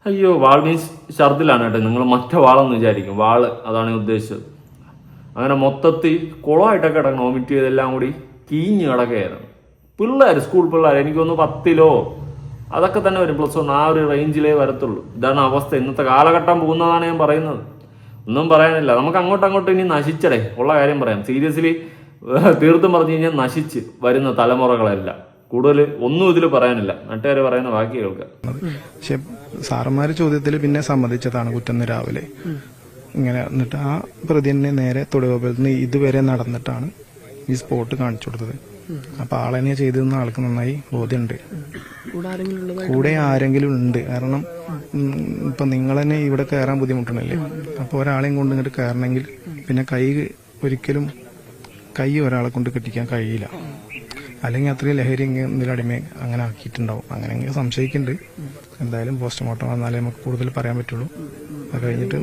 അയ്യോ വാൾ മീൻസ് ഛർദിലാണ് കേട്ടോ, നിങ്ങൾ മറ്റേ വാളെന്ന് വിചാരിക്കും, വാള് അതാണ് ഞാൻ ഉദ്ദേശിച്ചത്. അങ്ങനെ മൊത്തത്തിൽ കുളമായിട്ടൊക്കെ കിടക്കണം, വോമിറ്റ് ചെയ്തെല്ലാം കൂടി കീഞ്ഞ് കിടക്കുകയായിരുന്നു. പിള്ളേർ, സ്കൂൾ പിള്ളേർ, എനിക്കൊന്ന് 10-ലോ അതൊക്കെ തന്നെ വരും, +1 ആ ഒരു റേഞ്ചിലേ വരത്തുള്ളൂ. ഇതാണ് അവസ്ഥ. ഇന്നത്തെ കാലഘട്ടം പോകുന്നതാണ് ഞാൻ പറയുന്നത്. ഒന്നും പറയാനില്ല. നമുക്ക് അങ്ങോട്ടും ഇനി നശിച്ചടേ, ഉള്ള കാര്യം പറയാം. സീരിയസ്ലി തീർത്തും പറഞ്ഞു കഴിഞ്ഞാൽ നശിച്ച് വരുന്ന തലമുറകളെല്ലാം. കൂടുതൽ ഒന്നും ഇതിൽ പറയാനില്ല, നാട്ടുകാർ പറയുന്ന ബാക്കി കേൾക്കാം. പക്ഷെ സാറന്മാര് ചോദ്യത്തിൽ പിന്നെ സമ്മതിച്ചതാണ് കുറ്റം രാവിലെ ഇങ്ങനെ. എന്നിട്ട് ആ പ്രതി തന്നെ നേരെ തൊടുകോപുരത്ത് നിന്ന് ഇതുവരെ നടന്നിട്ടാണ് ഈ സ്പോട്ട് കാണിച്ചു കൊടുത്തത്. അപ്പൊ ആളെന്നെ ചെയ്തെന്ന് ആൾക്ക് നന്നായി ബോധ്യമുണ്ട്. കൂടെ ആരെങ്കിലും ഉണ്ട്. കാരണം ഇപ്പൊ നിങ്ങൾ തന്നെ ഇവിടെ കയറാൻ ബുദ്ധിമുട്ടണല്ലേ. അപ്പൊ ഒരാളെയും കൊണ്ട് ഇങ്ങോട്ട് കയറണമെങ്കിൽ പിന്നെ കൈ ഒരാളെ കൊണ്ട് കെട്ടിക്കാൻ കഴിയില്ല. അല്ലെങ്കിൽ അത്രയും ലഹരി എന്തെങ്കിലും അടിമ അങ്ങനെ ആക്കിയിട്ടുണ്ടാവും. അങ്ങനെ സംശയിക്കുന്നുണ്ട്. എന്തായാലും പോസ്റ്റ്മോർട്ടം വന്നാലേ നമുക്ക് കൂടുതൽ പറയാൻ പറ്റുള്ളൂ. അത് കഴിഞ്ഞിട്ട്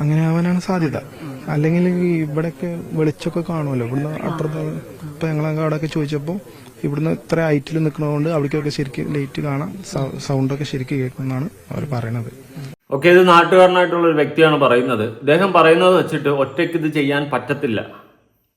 അങ്ങനെ ആവാനാണ് സാധ്യത. അല്ലെങ്കിൽ ഇവിടെയൊക്കെ വെളിച്ചമൊക്കെ കാണുമല്ലോ. ഇവിടുന്ന് അപ്പുറത്ത് ഇപ്പൊ ഞങ്ങളൊക്കെ അവിടെയൊക്കെ ചോദിച്ചപ്പോൾ ഇവിടുന്ന് ഇത്ര ഹൈറ്റിൽ നിൽക്കുന്നതുകൊണ്ട് അവിടേക്കൊക്കെ ശരിക്കും ലൈറ്റ് കാണാം, സൗണ്ടൊക്കെ ശരിക്കും കേൾക്കുമെന്നാണ് അവർ പറയുന്നത്. ഓക്കെ, ഇത് നാട്ടുകാരനായിട്ടുള്ള ഒരു വ്യക്തിയാണ് പറയുന്നത്. ഇദ്ദേഹം പറയുന്നത് വെച്ചിട്ട് ഒറ്റയ്ക്ക് ഇത് ചെയ്യാൻ പറ്റത്തില്ല,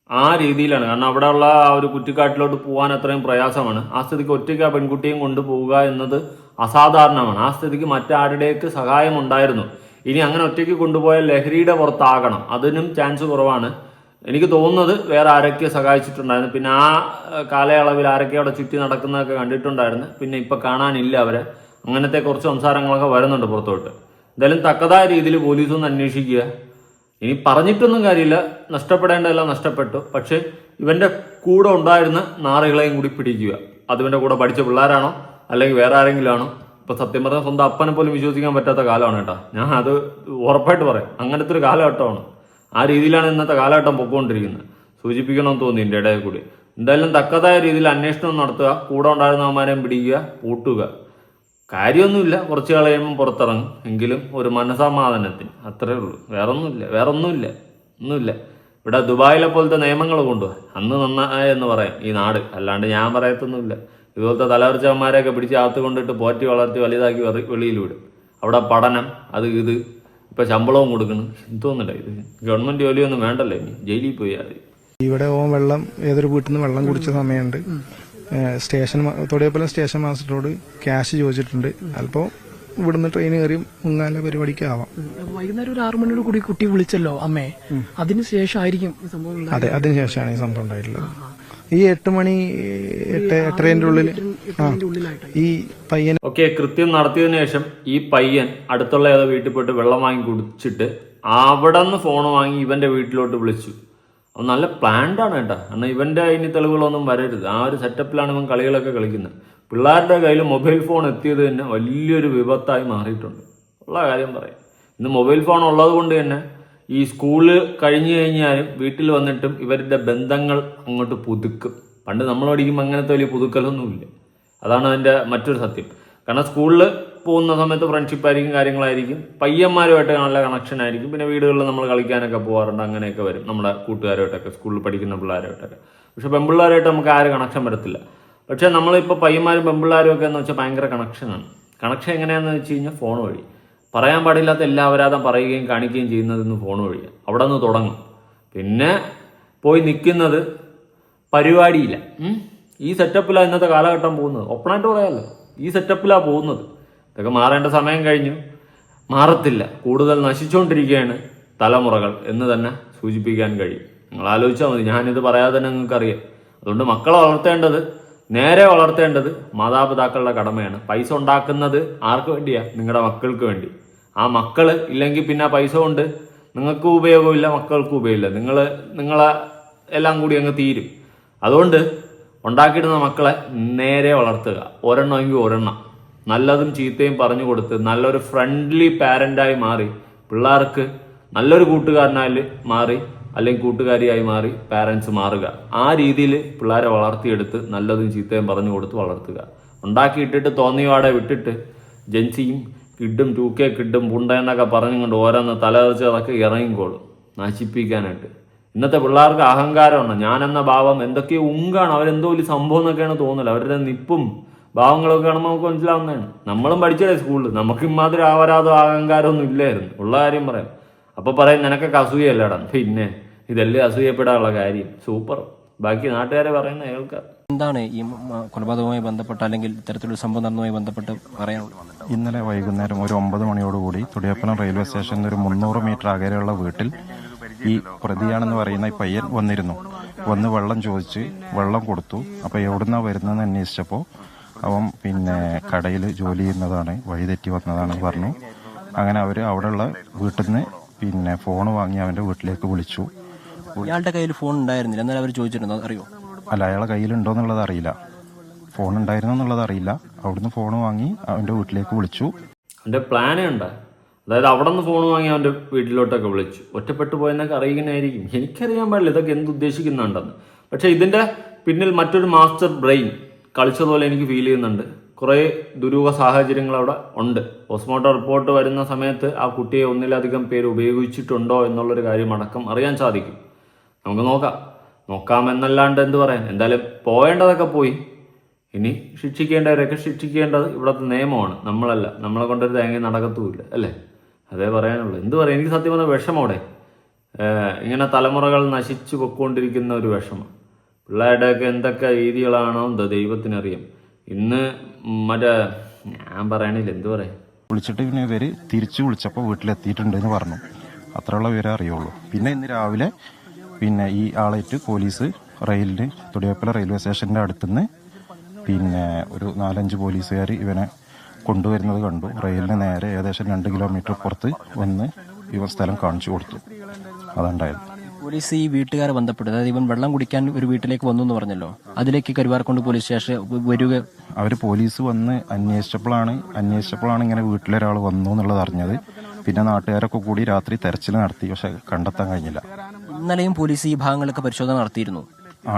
ആ രീതിയിലാണ്. കാരണം അവിടെയുള്ള ആ ഒരു കുറ്റിക്കാട്ടിലോട്ട് പോകാൻ അത്രയും പ്രയാസമാണ്. ആ സ്ഥിതിക്ക് ഒറ്റയ്ക്ക് ആ പെൺകുട്ടിയും കൊണ്ടുപോവുക എന്നത് അസാധാരണമാണ്. ആ സ്ഥിതിക്ക് മറ്റാരുടെയൊക്കെ സഹായം ഉണ്ടായിരുന്നു. ഇനി അങ്ങനെ ഒറ്റയ്ക്ക് കൊണ്ടുപോയാൽ ലഹരിയുടെ പുറത്താകണം, അതിനും ചാൻസ് കുറവാണ്. എനിക്ക് തോന്നുന്നത് വേറെ ആരൊക്കെ സഹായിച്ചിട്ടുണ്ടായിരുന്നു. പിന്നെ ആ കാലയളവിൽ ആരൊക്കെ അവിടെ ചുറ്റി നടക്കുന്നതൊക്കെ കണ്ടിട്ടുണ്ടായിരുന്നു. പിന്നെ ഇപ്പം കാണാനില്ല അവരെ. അങ്ങനത്തെ കുറച്ച് സംസാരങ്ങളൊക്കെ വരുന്നുണ്ട് പുറത്തോട്ട്. എന്തായാലും തക്കതായ രീതിയിൽ പോലീസൊന്ന് അന്വേഷിക്കുക. ഇനി പറഞ്ഞിട്ടൊന്നും കാര്യമില്ല, നഷ്ടപ്പെടേണ്ടതെല്ലാം നഷ്ടപ്പെട്ടു. പക്ഷെ ഇവന്റെ കൂടെ ഉണ്ടായിരുന്ന നാറുകളെയും കൂടി പിടിക്കുക. അത് ഇവന്റെ കൂടെ പഠിച്ച പിള്ളേരാണോ അല്ലെങ്കിൽ വേറെ ആരെങ്കിലും ആണോ? ഇപ്പൊ സത്യം പറഞ്ഞാൽ സ്വന്തം അപ്പനെ പോലും വിശ്വസിക്കാൻ പറ്റാത്ത കാലമാണ് കേട്ടോ. ഞാൻ അത് ഉറപ്പായിട്ട് പറയാം. അങ്ങനത്തെ ഒരു കാലഘട്ടമാണ്. ആ രീതിയിലാണ് ഇന്നത്തെ കാലഘട്ടം പൊക്കോണ്ടിരിക്കുന്നത്. സൂചിപ്പിക്കണമെന്ന് തോന്നി എൻ്റെ ഇടയിൽ കൂടി. എന്തായാലും തക്കതായ രീതിയിൽ അന്വേഷണം നടത്തുക, കൂടെ ഉണ്ടായിരുന്നവന്മാരെയും പിടിക്കുക, പൂട്ടുക. കാര്യമൊന്നുമില്ല, കുറച്ച് കളയുമ്പോൾ പുറത്തിറങ്ങും. എങ്കിലും ഒരു മനസമാധാനത്തിന്, അത്രേ ഉള്ളൂ. ഒന്നുമില്ല. ഇവിടെ ദുബായിലെ പോലത്തെ നിയമങ്ങൾ കൊണ്ടുപോകാൻ അന്ന് നന്നായ എന്ന് പറയാം ഈ നാട്. അല്ലാണ്ട് ഞാൻ പറയത്തൊന്നുമില്ല. ഇതുപോലത്തെ തലവറിച്ചവന്മാരെയൊക്കെ പിടിച്ച് അകത്ത് കൊണ്ടിട്ട് പോറ്റി വളർത്തി വലുതാക്കി വെളിയിൽ വിടും. അവിടെ പഠനം, അത് ഇത്, ഇപ്പൊ ശമ്പളവും കൊടുക്കണം. എന്തോന്നില്ല ഇത്, ഗവൺമെന്റ് ജോലിയൊന്നും വേണ്ടല്ലോ, ഇനി ജയിലിൽ പോയി. ഇവിടെ വെള്ളം ഏതൊരു വീട്ടിൽ നിന്ന് വെള്ളം കുടിച്ച സമയമുണ്ട്. തൊടിയപ്പലം സ്റ്റേഷൻ മാസ്റ്ററോട് ക്യാഷ് ചോദിച്ചിട്ടുണ്ട്. അല്പം ഇവിടുന്ന് ട്രെയിൻ കയറി മുങ്ങാല പരിപാടിക്ക് ആവാം. വൈകുന്നേരം ഒരു 6 മണിയോട് കൂടി കുട്ടി വിളിച്ചല്ലോ അമ്മേ, അതിനുശേഷമായിരിക്കും ഈ സംഭവം. അതെ, അതിനുശേഷമാണ് ഈ സംഭവം ഉണ്ടായിട്ടുള്ളത്. ഈ 8 മണി 8:30 ഉള്ളിൽ ഈ പയ്യൻ കൃത്യം നടത്തിയതിനു ശേഷം ഈ പയ്യൻ അടുത്തുള്ള ഏതോ വീട്ടിൽ പോയിട്ട് വെള്ളം വാങ്ങി കുടിച്ചിട്ട് അവിടെ നിന്ന് ഫോൺ വാങ്ങി ഇവന്റെ വീട്ടിലോട്ട് വിളിച്ചു. അത് നല്ല പ്ലാൻഡാണ് കേട്ടോ. കാരണം ഇവന്റെ അതിന് തെളിവുകളൊന്നും വരരുത്. ആ ഒരു സെറ്റപ്പിലാണ് ഇവൻ കളികളൊക്കെ കളിക്കുന്നത്. പിള്ളേരുടെ കയ്യിൽ മൊബൈൽ ഫോൺ എത്തിയത് തന്നെ വലിയൊരു വിപത്തായി മാറിയിട്ടുണ്ട്. ഉള്ള കാര്യം പറയാം. ഇന്ന് മൊബൈൽ ഫോൺ ഉള്ളത് കൊണ്ട് തന്നെ ഈ സ്കൂള് കഴിഞ്ഞു കഴിഞ്ഞാലും വീട്ടിൽ വന്നിട്ടും ഇവരുടെ ബന്ധങ്ങൾ അങ്ങോട്ട് പുതുക്കും. പണ്ട് നമ്മൾ പഠിക്കുമ്പോൾ അങ്ങനത്തെ വലിയ പുതുക്കലൊന്നുമില്ല. അതാണ് അതിൻ്റെ മറ്റൊരു സത്യം. കാരണം സ്കൂളിൽ പോകുന്ന സമയത്ത് ഫ്രണ്ട്ഷിപ്പായിരിക്കും, കാര്യങ്ങളായിരിക്കും, പയ്യന്മാരുമായിട്ട് നല്ല കണക്ഷൻ ആയിരിക്കും. പിന്നെ വീടുകളിൽ നമ്മൾ കളിക്കാനൊക്കെ പോകാറുണ്ട്, അങ്ങനെയൊക്കെ വരും നമ്മുടെ കൂട്ടുകാരുമായിട്ടൊക്കെ, സ്കൂളിൽ പഠിക്കുന്ന പിള്ളേരുമായിട്ടൊക്കെ. പക്ഷെ പെൺപിള്ളേരുമായിട്ട് നമുക്ക് ആരും കണക്ഷൻ വരത്തില്ല. പക്ഷേ നമ്മളിപ്പോൾ പയ്യന്മാരും പെൺപിള്ളേരും ഒക്കെ എന്ന് വെച്ചാൽ ഭയങ്കര കണക്ഷനാണ്. കണക്ഷൻ എങ്ങനെയാണെന്ന് വെച്ച് കഴിഞ്ഞാൽ ഫോൺ വഴി. പറയാൻ പാടില്ലാത്ത എല്ലാ അപരാധം പറയുകയും കാണിക്കുകയും ചെയ്യുന്നതെന്ന് ഫോൺ വഴിയാണ്. അവിടെ നിന്ന് തുടങ്ങും. പിന്നെ പോയി നിൽക്കുന്നത് പരിപാടിയില്ല. ഈ സെറ്റപ്പിലാണ് ഇന്നത്തെ കാലഘട്ടം പോകുന്നത്. ഓപ്പണായിട്ട് പറയാമല്ലോ, ഈ സെറ്റപ്പിലാണ് പോകുന്നത്. ഇതൊക്കെ മാറേണ്ട സമയം കഴിഞ്ഞു. മാറത്തില്ല, കൂടുതൽ നശിച്ചുകൊണ്ടിരിക്കുകയാണ് തലമുറകൾ എന്ന് തന്നെ സൂചിപ്പിക്കാൻ കഴിയും. നിങ്ങൾ ആലോചിച്ചാൽ മതി, ഞാനിത് പറയാതെ തന്നെ നിങ്ങൾക്കറിയാം. അതുകൊണ്ട് മക്കളെ വളർത്തേണ്ടത്, നേരെ വളർത്തേണ്ടത് മാതാപിതാക്കളുടെ കടമയാണ്. പൈസ ഉണ്ടാക്കുന്നത് ആർക്ക് വേണ്ടിയാണ്? നിങ്ങളുടെ മക്കൾക്ക് വേണ്ടി. ആ മക്കൾ ഇല്ലെങ്കിൽ പിന്നെ പൈസ കൊണ്ട് നിങ്ങൾക്ക് ഉപയോഗമില്ല, മക്കൾക്കും ഉപയോഗമില്ല. നിങ്ങളെ എല്ലാം കൂടി അങ്ങ് തീരും. അതുകൊണ്ട് ഉണ്ടാക്കിയിടുന്ന മക്കളെ നേരെ വളർത്തുക. ഒരെണ്ണമെങ്കിൽ ഒരെണ്ണം നല്ലതും ചീത്തയും പറഞ്ഞു കൊടുത്ത് നല്ലൊരു ഫ്രണ്ട്ലി പാരൻ്റായി മാറി, പിള്ളേർക്ക് നല്ലൊരു കൂട്ടുകാരനായി മാറി, അല്ലെങ്കിൽ കൂട്ടുകാരിയായി മാറി പാരൻസ് മാറുക. ആ രീതിയിൽ പിള്ളേരെ വളർത്തിയെടുത്ത് നല്ലതും ചീത്തയും പറഞ്ഞു കൊടുത്ത് വളർത്തുക. ഉണ്ടാക്കിയിട്ടിട്ട് തോന്നിയോടെ വിട്ടിട്ട് ജെൻസിയും കിഡും 2K കിഡും പുണ്ടെന്നൊക്കെ പറഞ്ഞുകൊണ്ട് ഓരോന്ന് തലതെറിച്ചതൊക്കെ ഇറങ്ങിക്കോളും നശിപ്പിക്കാനായിട്ട്. ഇന്നത്തെ പിള്ളേർക്ക് അഹങ്കാരമാണ്. ഞാനെന്ന ഭാവം എന്തൊക്കെയോ ഉങ്കാണ്, അവരെന്തോ വലിയ സംഭവം എന്നൊക്കെയാണ് തോന്നില്ല. അവരുടെ നിപ്പും ഭാവങ്ങളൊക്കെ കാണുമ്പോൾ നമുക്ക് മനസ്സിലാവുന്നതാണ്. നമ്മളും പഠിച്ചതേ സ്കൂളിൽ, നമുക്ക് ഇമാതിരി അപരാധം അഹങ്കാരമൊന്നും ഇല്ലായിരുന്നു. ഉള്ള കാര്യം പറയാം. അപ്പൊ പറയും നിനക്കൊക്കെ അസൂയല്ലടാ. പിന്നെ ഇതല്ലേ അസൂയപ്പെടാനുള്ള കാര്യം. സൂപ്പർ. ബാക്കി നാട്ടുകാരെ പറയുന്ന കേൾക്കാം. എന്താണ് ഈ കൊലപാതകവുമായി ബന്ധപ്പെട്ട് അല്ലെങ്കിൽ ഇത്തരത്തിലൊരു സംഭവം നടന്നതുമായി ബന്ധപ്പെട്ട് പറയാനുള്ളത്? ഇന്നലെ വൈകുന്നേരം ഒരു 9 മണിയോടുകൂടി തുടിയപ്പലം റെയിൽവേ സ്റ്റേഷനിൽ ഒരു 300 മീറ്റർ അകലെയുള്ള വീട്ടിൽ ഈ പ്രതിയാണെന്ന് പറയുന്ന ഈ പയ്യൻ വന്നിരുന്നു. വന്ന് വെള്ളം ചോദിച്ച് വെള്ളം കൊടുത്തു. അപ്പോൾ എവിടുന്നാ വരുന്നതെന്ന് അന്വേഷിച്ചപ്പോൾ അവൻ പിന്നെ കടയിൽ ജോലി ചെയ്യുന്നതാണ്, വഴിതെറ്റി വന്നതാണെന്ന് പറഞ്ഞു. അങ്ങനെ അവർ അവിടെയുള്ള വീട്ടിൽ നിന്ന് പിന്നെ ഫോൺ വാങ്ങി അവൻ്റെ വീട്ടിലേക്ക് വിളിച്ചു. ഇയാളുടെ കയ്യിൽ ഫോൺ ഉണ്ടായിരുന്നില്ല, എന്നാലും അവർ ചോദിച്ചിരുന്നോ അറിയോ? അല്ല, അയാളെ കയ്യിലുണ്ടോ എന്നുള്ളത് അറിയില്ല, ഫോൺ ഉണ്ടായിരുന്നോ എന്നുള്ളത് അറിയില്ല. അവിടുന്ന് ഫോൺ വാങ്ങി അവൻ്റെ വീട്ടിലേക്ക് വിളിച്ചു. അവൻ്റെ പ്ലാനേ ഉണ്ട്. അതായത് അവിടെ നിന്ന് ഫോൺ വാങ്ങി അവൻ്റെ വീട്ടിലോട്ടൊക്കെ വിളിച്ചു. ഒറ്റപ്പെട്ടു പോയെന്നൊക്കെ അറിയുന്നതായിരിക്കും. എനിക്കറിയാൻ പാടില്ല ഇതൊക്കെ എന്തുദ്ദേശിക്കുന്നുണ്ടെന്ന്. പക്ഷേ ഇതിൻ്റെ പിന്നിൽ മറ്റൊരു മാസ്റ്റർ ബ്രെയിൻ കളിച്ചതുപോലെ എനിക്ക് ഫീൽ ചെയ്യുന്നുണ്ട്. കുറേ ദുരൂഹ സാഹചര്യങ്ങൾ അവിടെ ഉണ്ട്. പോസ്റ്റ്മോർട്ടം റിപ്പോർട്ട് വരുന്ന സമയത്ത് ആ കുട്ടിയെ ഒന്നിലധികം പേര് ഉപയോഗിച്ചിട്ടുണ്ടോ എന്നുള്ളൊരു കാര്യം അടക്കം അറിയാൻ സാധിക്കും. നമുക്ക് നോക്കാമെന്നല്ലാണ്ട് എന്ത് പറയാൻ. എന്തായാലും പോയേണ്ടതൊക്കെ പോയി. ഇനി ശിക്ഷിക്കേണ്ടവരൊക്കെ ശിക്ഷിക്കേണ്ടത് ഇവിടുത്തെ നിയമമാണ്, നമ്മളല്ല. നമ്മളെ കൊണ്ടൊരു തേങ്ങ നടക്കത്തുമില്ല, അല്ലേ? അതേ പറയാനുള്ളൂ. എന്ത് പറയാം, എനിക്ക് സത്യം പറഞ്ഞ വിഷമോടെ ഇങ്ങനെ തലമുറകൾ നശിച്ചു പൊയ്ക്കൊണ്ടിരിക്കുന്ന ഒരു വിഷമം. പിള്ളേരുടെയൊക്കെ എന്തൊക്കെ രീതികളാണോ എന്തോ ദൈവത്തിനറിയാം. ഇന്ന് മറ്റേ ഞാൻ പറയണില്ല, എന്ത് പറയാം. വിളിച്ചിട്ട് പിന്നെ ഇവര് തിരിച്ചു വിളിച്ചപ്പോൾ വീട്ടിലെത്തിയിട്ടുണ്ടെന്ന് പറഞ്ഞു. അത്രയുള്ള വിവരം അറിയുള്ളൂ. പിന്നെ ഇന്ന് രാവിലെ പിന്നെ ഈ ആളേറ്റ് പോലീസ് റെയിലിന് തുടിയപ്പല റെയിൽവേ സ്റ്റേഷൻ്റെ അടുത്തുനിന്ന് പിന്നെ ഒരു 4-5 പോലീസുകാർ ഇവനെ കൊണ്ടുവരുന്നത് കണ്ടു. റെയിലിന് നേരെ ഏകദേശം 2 കിലോമീറ്റർ പുറത്ത് വന്ന് ഇവൻ സ്ഥലം കാണിച്ചു കൊടുത്തു. അതുണ്ടായത്. പോലീസ് ഈ വീട്ടുകാരെ ബന്ധപ്പെട്ടു, അതായത് ഇവൻ വെള്ളം കുടിക്കാൻ ഒരു വീട്ടിലേക്ക് വന്നു എന്ന് പറഞ്ഞല്ലോ, അതിലേക്ക് കരുവാരക്കുണ്ട് പോലീസ് സ്റ്റേഷൻ വരിക. അവർ പോലീസ് വന്ന് അന്വേഷിച്ചപ്പോഴാണ് ഇങ്ങനെ വീട്ടിലൊരാൾ വന്നു എന്നുള്ളത് അറിഞ്ഞത്. പിന്നെ നാട്ടുകാരൊക്കെ കൂടി രാത്രി തെരച്ചിൽ നടത്തി, പക്ഷെ കണ്ടെത്താൻ കഴിഞ്ഞില്ല. ഇന്നലെയും പോലീസ് ഈ ഭാഗങ്ങളൊക്കെ പരിശോധന നടത്തിയിരുന്നു.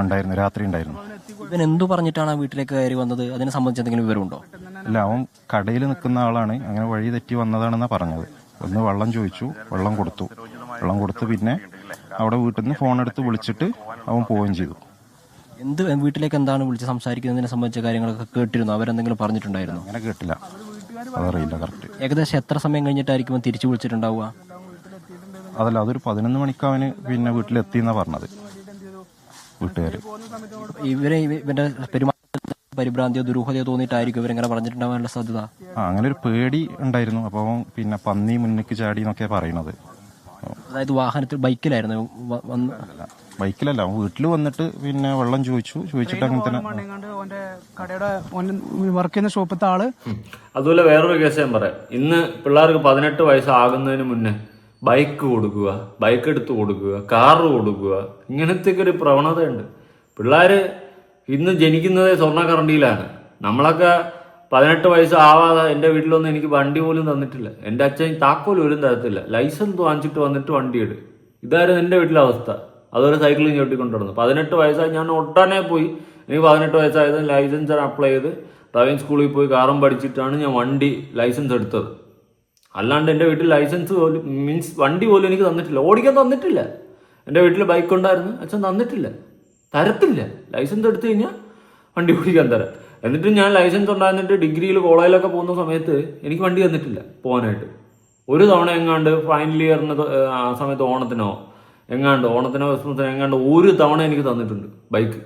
ഉണ്ടായിരുന്നു, രാത്രി ഉണ്ടായിരുന്നു. ഇവൻ എന്തു പറഞ്ഞിട്ടാണ് ആ വീട്ടിലേക്ക് കയറി വന്നത്? അതിനെ സംബന്ധിച്ച് എന്തെങ്കിലും വിവരമുണ്ടോ? അല്ല, അവൻ കടയിൽ നിൽക്കുന്ന ആളാണ്, അങ്ങനെ വഴി തെറ്റി വന്നതാണെന്നാണ് പറഞ്ഞത്. ഒന്ന് വെള്ളം ചോദിച്ചു, വെള്ളം കൊടുത്ത് പിന്നെ അവിടെ വീട്ടിൽ നിന്ന് ഫോൺ എടുത്ത് വിളിച്ചിട്ട് അവൻ പോവുകയും ചെയ്തു. വീട്ടിലേക്ക് എന്താണ് വിളിച്ച് സംസാരിക്കുന്നതിനെ സംബന്ധിച്ച കാര്യങ്ങളൊക്കെ കേട്ടിരുന്നു? അവരെന്തെങ്കിലും പറഞ്ഞിട്ടുണ്ടായിരുന്നു? അങ്ങനെ കേട്ടില്ല, അതറിയില്ല കറക്റ്റ്. ഏകദേശം എത്ര സമയം കഴിഞ്ഞിട്ടായിരിക്കും തിരിച്ചു വിളിച്ചിട്ടുണ്ടാവുക? അതല്ല, അതൊരു 11 മണിക്ക് അവന് പിന്നെ വീട്ടിലെത്തിയെന്നാ പറഞ്ഞത് വീട്ടുകാര്. ഇവന്റെ പെരുമാറ്റത്തിൽ പരിഭ്രാന്തിയോ ദുരൂഹതയോ തോന്നിയിട്ടായിരിക്കും ഇവരെങ്ങനെ പറഞ്ഞിട്ടുണ്ടാവാനുള്ള സാധ്യത? അങ്ങനെ ഒരു പേടി ഉണ്ടായിരുന്നു. അപ്പോൾ അവൻ പിന്നെ പന്നി മുന്നിക്ക് ചാടി എന്നൊക്കെ പറയണത്. അതായത് വാഹനത്തിൽ ബൈക്കിലായിരുന്നു ബൈക്കിലല്ല, അവൻ വീട്ടിൽ വന്നിട്ട് പിന്നെ വെള്ളം ചോദിച്ചിട്ട് അങ്ങനെ തന്നെ വർക്ക് ചെയ്യുന്ന ഷോപ്പത്തെ ആള്. അതുപോലെ വേറൊരു കേസ് ഞാൻ പറയാം. ഇന്ന് പിള്ളേർക്ക് 18 വയസ്സാകുന്നതിന് മുന്നേ ബൈക്ക് കൊടുക്കുക, ബൈക്ക് എടുത്ത് കൊടുക്കുക, കാറ് കൊടുക്കുക, ഇങ്ങനത്തെയൊക്കെ ഒരു പ്രവണതയുണ്ട്. പിള്ളേര് ഇന്ന് ജനിക്കുന്നതേ സ്വർണ്ണക്കറണ്ടിയിലാണ്. നമ്മളൊക്കെ 18 വയസ്സാവാതെ എൻ്റെ വീട്ടിലൊന്നും എനിക്ക് വണ്ടി പോലും തന്നിട്ടില്ല. എൻ്റെ അച്ഛൻ താക്കോൽ പോലും തരത്തില്ല. ലൈസൻസ് വാങ്ങിച്ചിട്ട് വന്നിട്ട് വണ്ടി എടു. ഇതായിരുന്നു എൻ്റെ വീട്ടിലെ അവസ്ഥ. അതൊരു സൈക്കിളും ചവിട്ടിക്കൊണ്ട് നടന്നു. 18 വയസ്സായി ഞാൻ ഒട്ടനെ പോയി. എനിക്ക് 18 വയസ്സായത് ലൈസൻസ് അപ്ലൈ ചെയ്ത് ഡ്രൈവിംഗ് സ്കൂളിൽ പോയി കാറും പഠിച്ചിട്ടാണ് ഞാൻ വണ്ടി ലൈസൻസ് എടുത്തത്. അല്ലാണ്ട് എൻ്റെ വീട്ടിൽ ലൈസൻസ് പോലും മീൻസ് വണ്ടി പോലും എനിക്ക് തന്നിട്ടില്ല, ഓടിക്കാൻ തന്നിട്ടില്ല. എൻ്റെ വീട്ടിൽ ബൈക്ക് ഉണ്ടായിരുന്നു, അച്ഛൻ തരത്തില്ല. ലൈസൻസ് എടുത്തു കഴിഞ്ഞാൽ വണ്ടി ഓടിക്കാൻ തരാം. എന്നിട്ട് ഞാൻ ലൈസൻസ് ഉണ്ടായിരുന്നിട്ട് ഡിഗ്രിയിൽ കോളേജിലൊക്കെ പോകുന്ന സമയത്ത് എനിക്ക് വണ്ടി തന്നിട്ടില്ല പോകാനായിട്ട്. ഒരു തവണ എങ്ങാണ്ട് ഫൈനൽ ഇയറിന് ആ സമയത്ത് ഓണത്തിനോ ക്രിസ്മസിനോ എങ്ങാണ്ട് ഒരു തവണ എനിക്ക് തന്നിട്ടുണ്ട് ബൈക്ക്,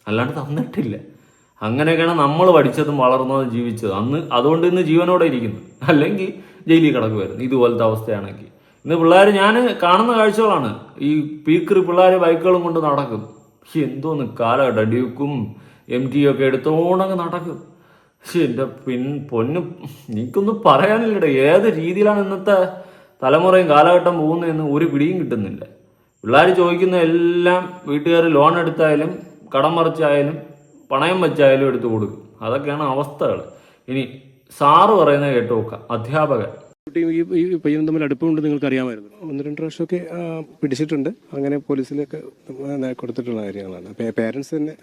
അല്ലാണ്ട് തന്നിട്ടില്ല. അങ്ങനെയൊക്കെയാണ് നമ്മൾ പഠിച്ചതും വളർന്നതും ജീവിച്ചത്. അന്ന് അതുകൊണ്ട് ഇന്ന് ജീവനോടെ ഇരിക്കുന്നു, അല്ലെങ്കിൽ ജയിലിൽ കിടക്കുമായിരുന്നു ഇതുപോലത്തെ അവസ്ഥയാണെങ്കിൽ. ഇന്ന് പിള്ളേർ, ഞാൻ കാണുന്ന കാഴ്ചകളാണ്, ഈ പീക്കറി പിള്ളേർ ബൈക്കുകളും കൊണ്ട് നടക്കും. എന്തോന്ന് കാലഘട്ടം, ഡ്യൂക്കും MT ഒക്കെ എടുത്തോണ്ടങ്ങ് നടക്കും. എൻ്റെ പൊന്നു, എനിക്കൊന്നും പറയാനില്ലടേ. ഏത് രീതിയിലാണ് ഇന്നത്തെ തലമുറയും കാലഘട്ടം പോകുന്നതെന്ന് ഒരു പിടിയും കിട്ടുന്നില്ല. പിള്ളേർ ചോദിക്കുന്ന എല്ലാം വീട്ടുകാർ ലോൺ എടുത്തായാലും കടം മറിച്ചായാലും പണയം വെച്ചായാലും എടുത്തു കൊടുക്കും. അതൊക്കെയാണ് അവസ്ഥകൾ. ഇനി സാറ് പറയുന്നത് കേട്ട് നോക്കാം, അധ്യാപകൻ. ഈ പയ്യനും തമ്മിൽ അടുപ്പമുണ്ട് നിങ്ങൾക്ക് അറിയാമായിരുന്നു? 1-2 പ്രാവശ്യമൊക്കെ പിടിച്ചിട്ടുണ്ട്. അങ്ങനെ പോലീസിലൊക്കെ കൊടുത്തിട്ടുള്ള കാര്യങ്ങളാണ്. പേരൻസ് തന്നെ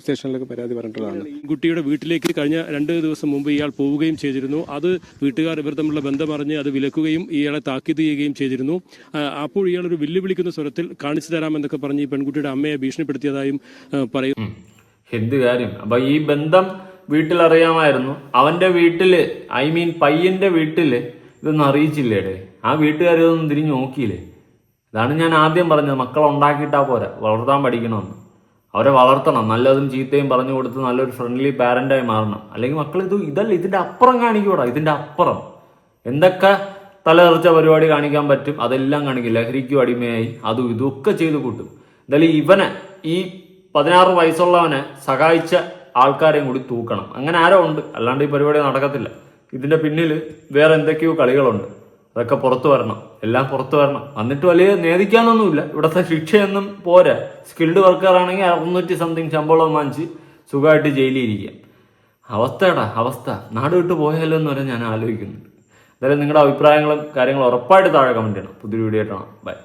സ്റ്റേഷനിലൊക്കെ പരാതി പറഞ്ഞിട്ടുള്ളതാണ്. കുട്ടിയുടെ വീട്ടിലേക്ക് കഴിഞ്ഞ 2 ദിവസം മുമ്പ് ഇയാൾ പോവുകയും ചെയ്തിരുന്നു. അത് വീട്ടുകാർ ഇവർ തമ്മിലുള്ള ബന്ധം അറിഞ്ഞ് അത് വിലക്കുകയും ഇയാളെ താക്കീത് ചെയ്യുകയും ചെയ്തിരുന്നു. അപ്പോൾ ഇയാൾ ഒരു വെല്ലുവിളിക്കുന്ന സ്വരത്തിൽ കാണിച്ചു തരാമെന്നൊക്കെ പറഞ്ഞ് ഈ പെൺകുട്ടിയുടെ അമ്മയെ ഭീഷണിപ്പെടുത്തിയതായും പറയും. എന്ത് കാര്യം? അപ്പൊ ഈ ബന്ധം വീട്ടിലറിയാമായിരുന്നു. അവന്റെ വീട്ടില്, പയ്യന്റെ വീട്ടില് ഇതൊന്നും അറിയിച്ചില്ലേടേ. ആ വീട്ടുകാർ ഇതൊന്നും തിരിഞ്ഞു നോക്കിയില്ലേ? ഇതാണ് ഞാൻ ആദ്യം പറഞ്ഞത്, മക്കളെ ഉണ്ടാക്കിയിട്ടാ പോരാ, വളർത്താൻ പഠിക്കണമെന്ന്. അവരെ വളർത്തണം, നല്ലതും ചീത്തയും പറഞ്ഞു കൊടുത്ത് നല്ലൊരു ഫ്രണ്ട്ലി പാരന്റായി മാറണം. അല്ലെങ്കിൽ മക്കൾ ഇതല്ല, ഇതിന്റെ അപ്പുറം കാണിക്കൂടാ. ഇതിന്റെ അപ്പുറം എന്തൊക്കെ തലതെറിച്ച പരിപാടി കാണിക്കാൻ പറ്റും അതെല്ലാം കാണിക്കും. ലഹരിക്കും അടിമയായി അതും ഇതൊക്കെ ചെയ്ത് കൂട്ടും. എന്തായാലും ഇവനെ, ഈ 16 വയസ്സുള്ളവനെ സഹായിച്ച ആൾക്കാരെയും കൂടി തൂക്കണം. അങ്ങനെ ആരോ ഉണ്ട്, അല്ലാണ്ട് ഈ പരിപാടി നടക്കത്തില്ല. ഇതിന്റെ പിന്നിൽ വേറെ എന്തൊക്കെയോ കളികളുണ്ട്. അതൊക്കെ പുറത്തു വരണം, എല്ലാം പുറത്തു വരണം. എന്നിട്ട് വലിയ നേദിക്കാനൊന്നുമില്ല. ഇവിടുത്തെ ശിക്ഷയൊന്നും പോരാ. സ്കിൽഡ് വർക്കർ ആണെങ്കിൽ 600 സംതിങ് ശമ്പളം വാങ്ങിച്ച് സുഖമായിട്ട് ജയിലിൽ ഇരിക്കാം. അവസ്ഥ. നാട് വിട്ട് പോയാലോ എന്ന് വരെ ഞാൻ ആലോചിക്കുന്നുണ്ട്. എന്തായാലും നിങ്ങളുടെ അഭിപ്രായങ്ങളും കാര്യങ്ങളും ഉറപ്പായിട്ട് താഴെ കമന്റ് ചെയ്യണം. പുതിയൊരു വീഡിയോ ആയിട്ടാണ്. ബൈ.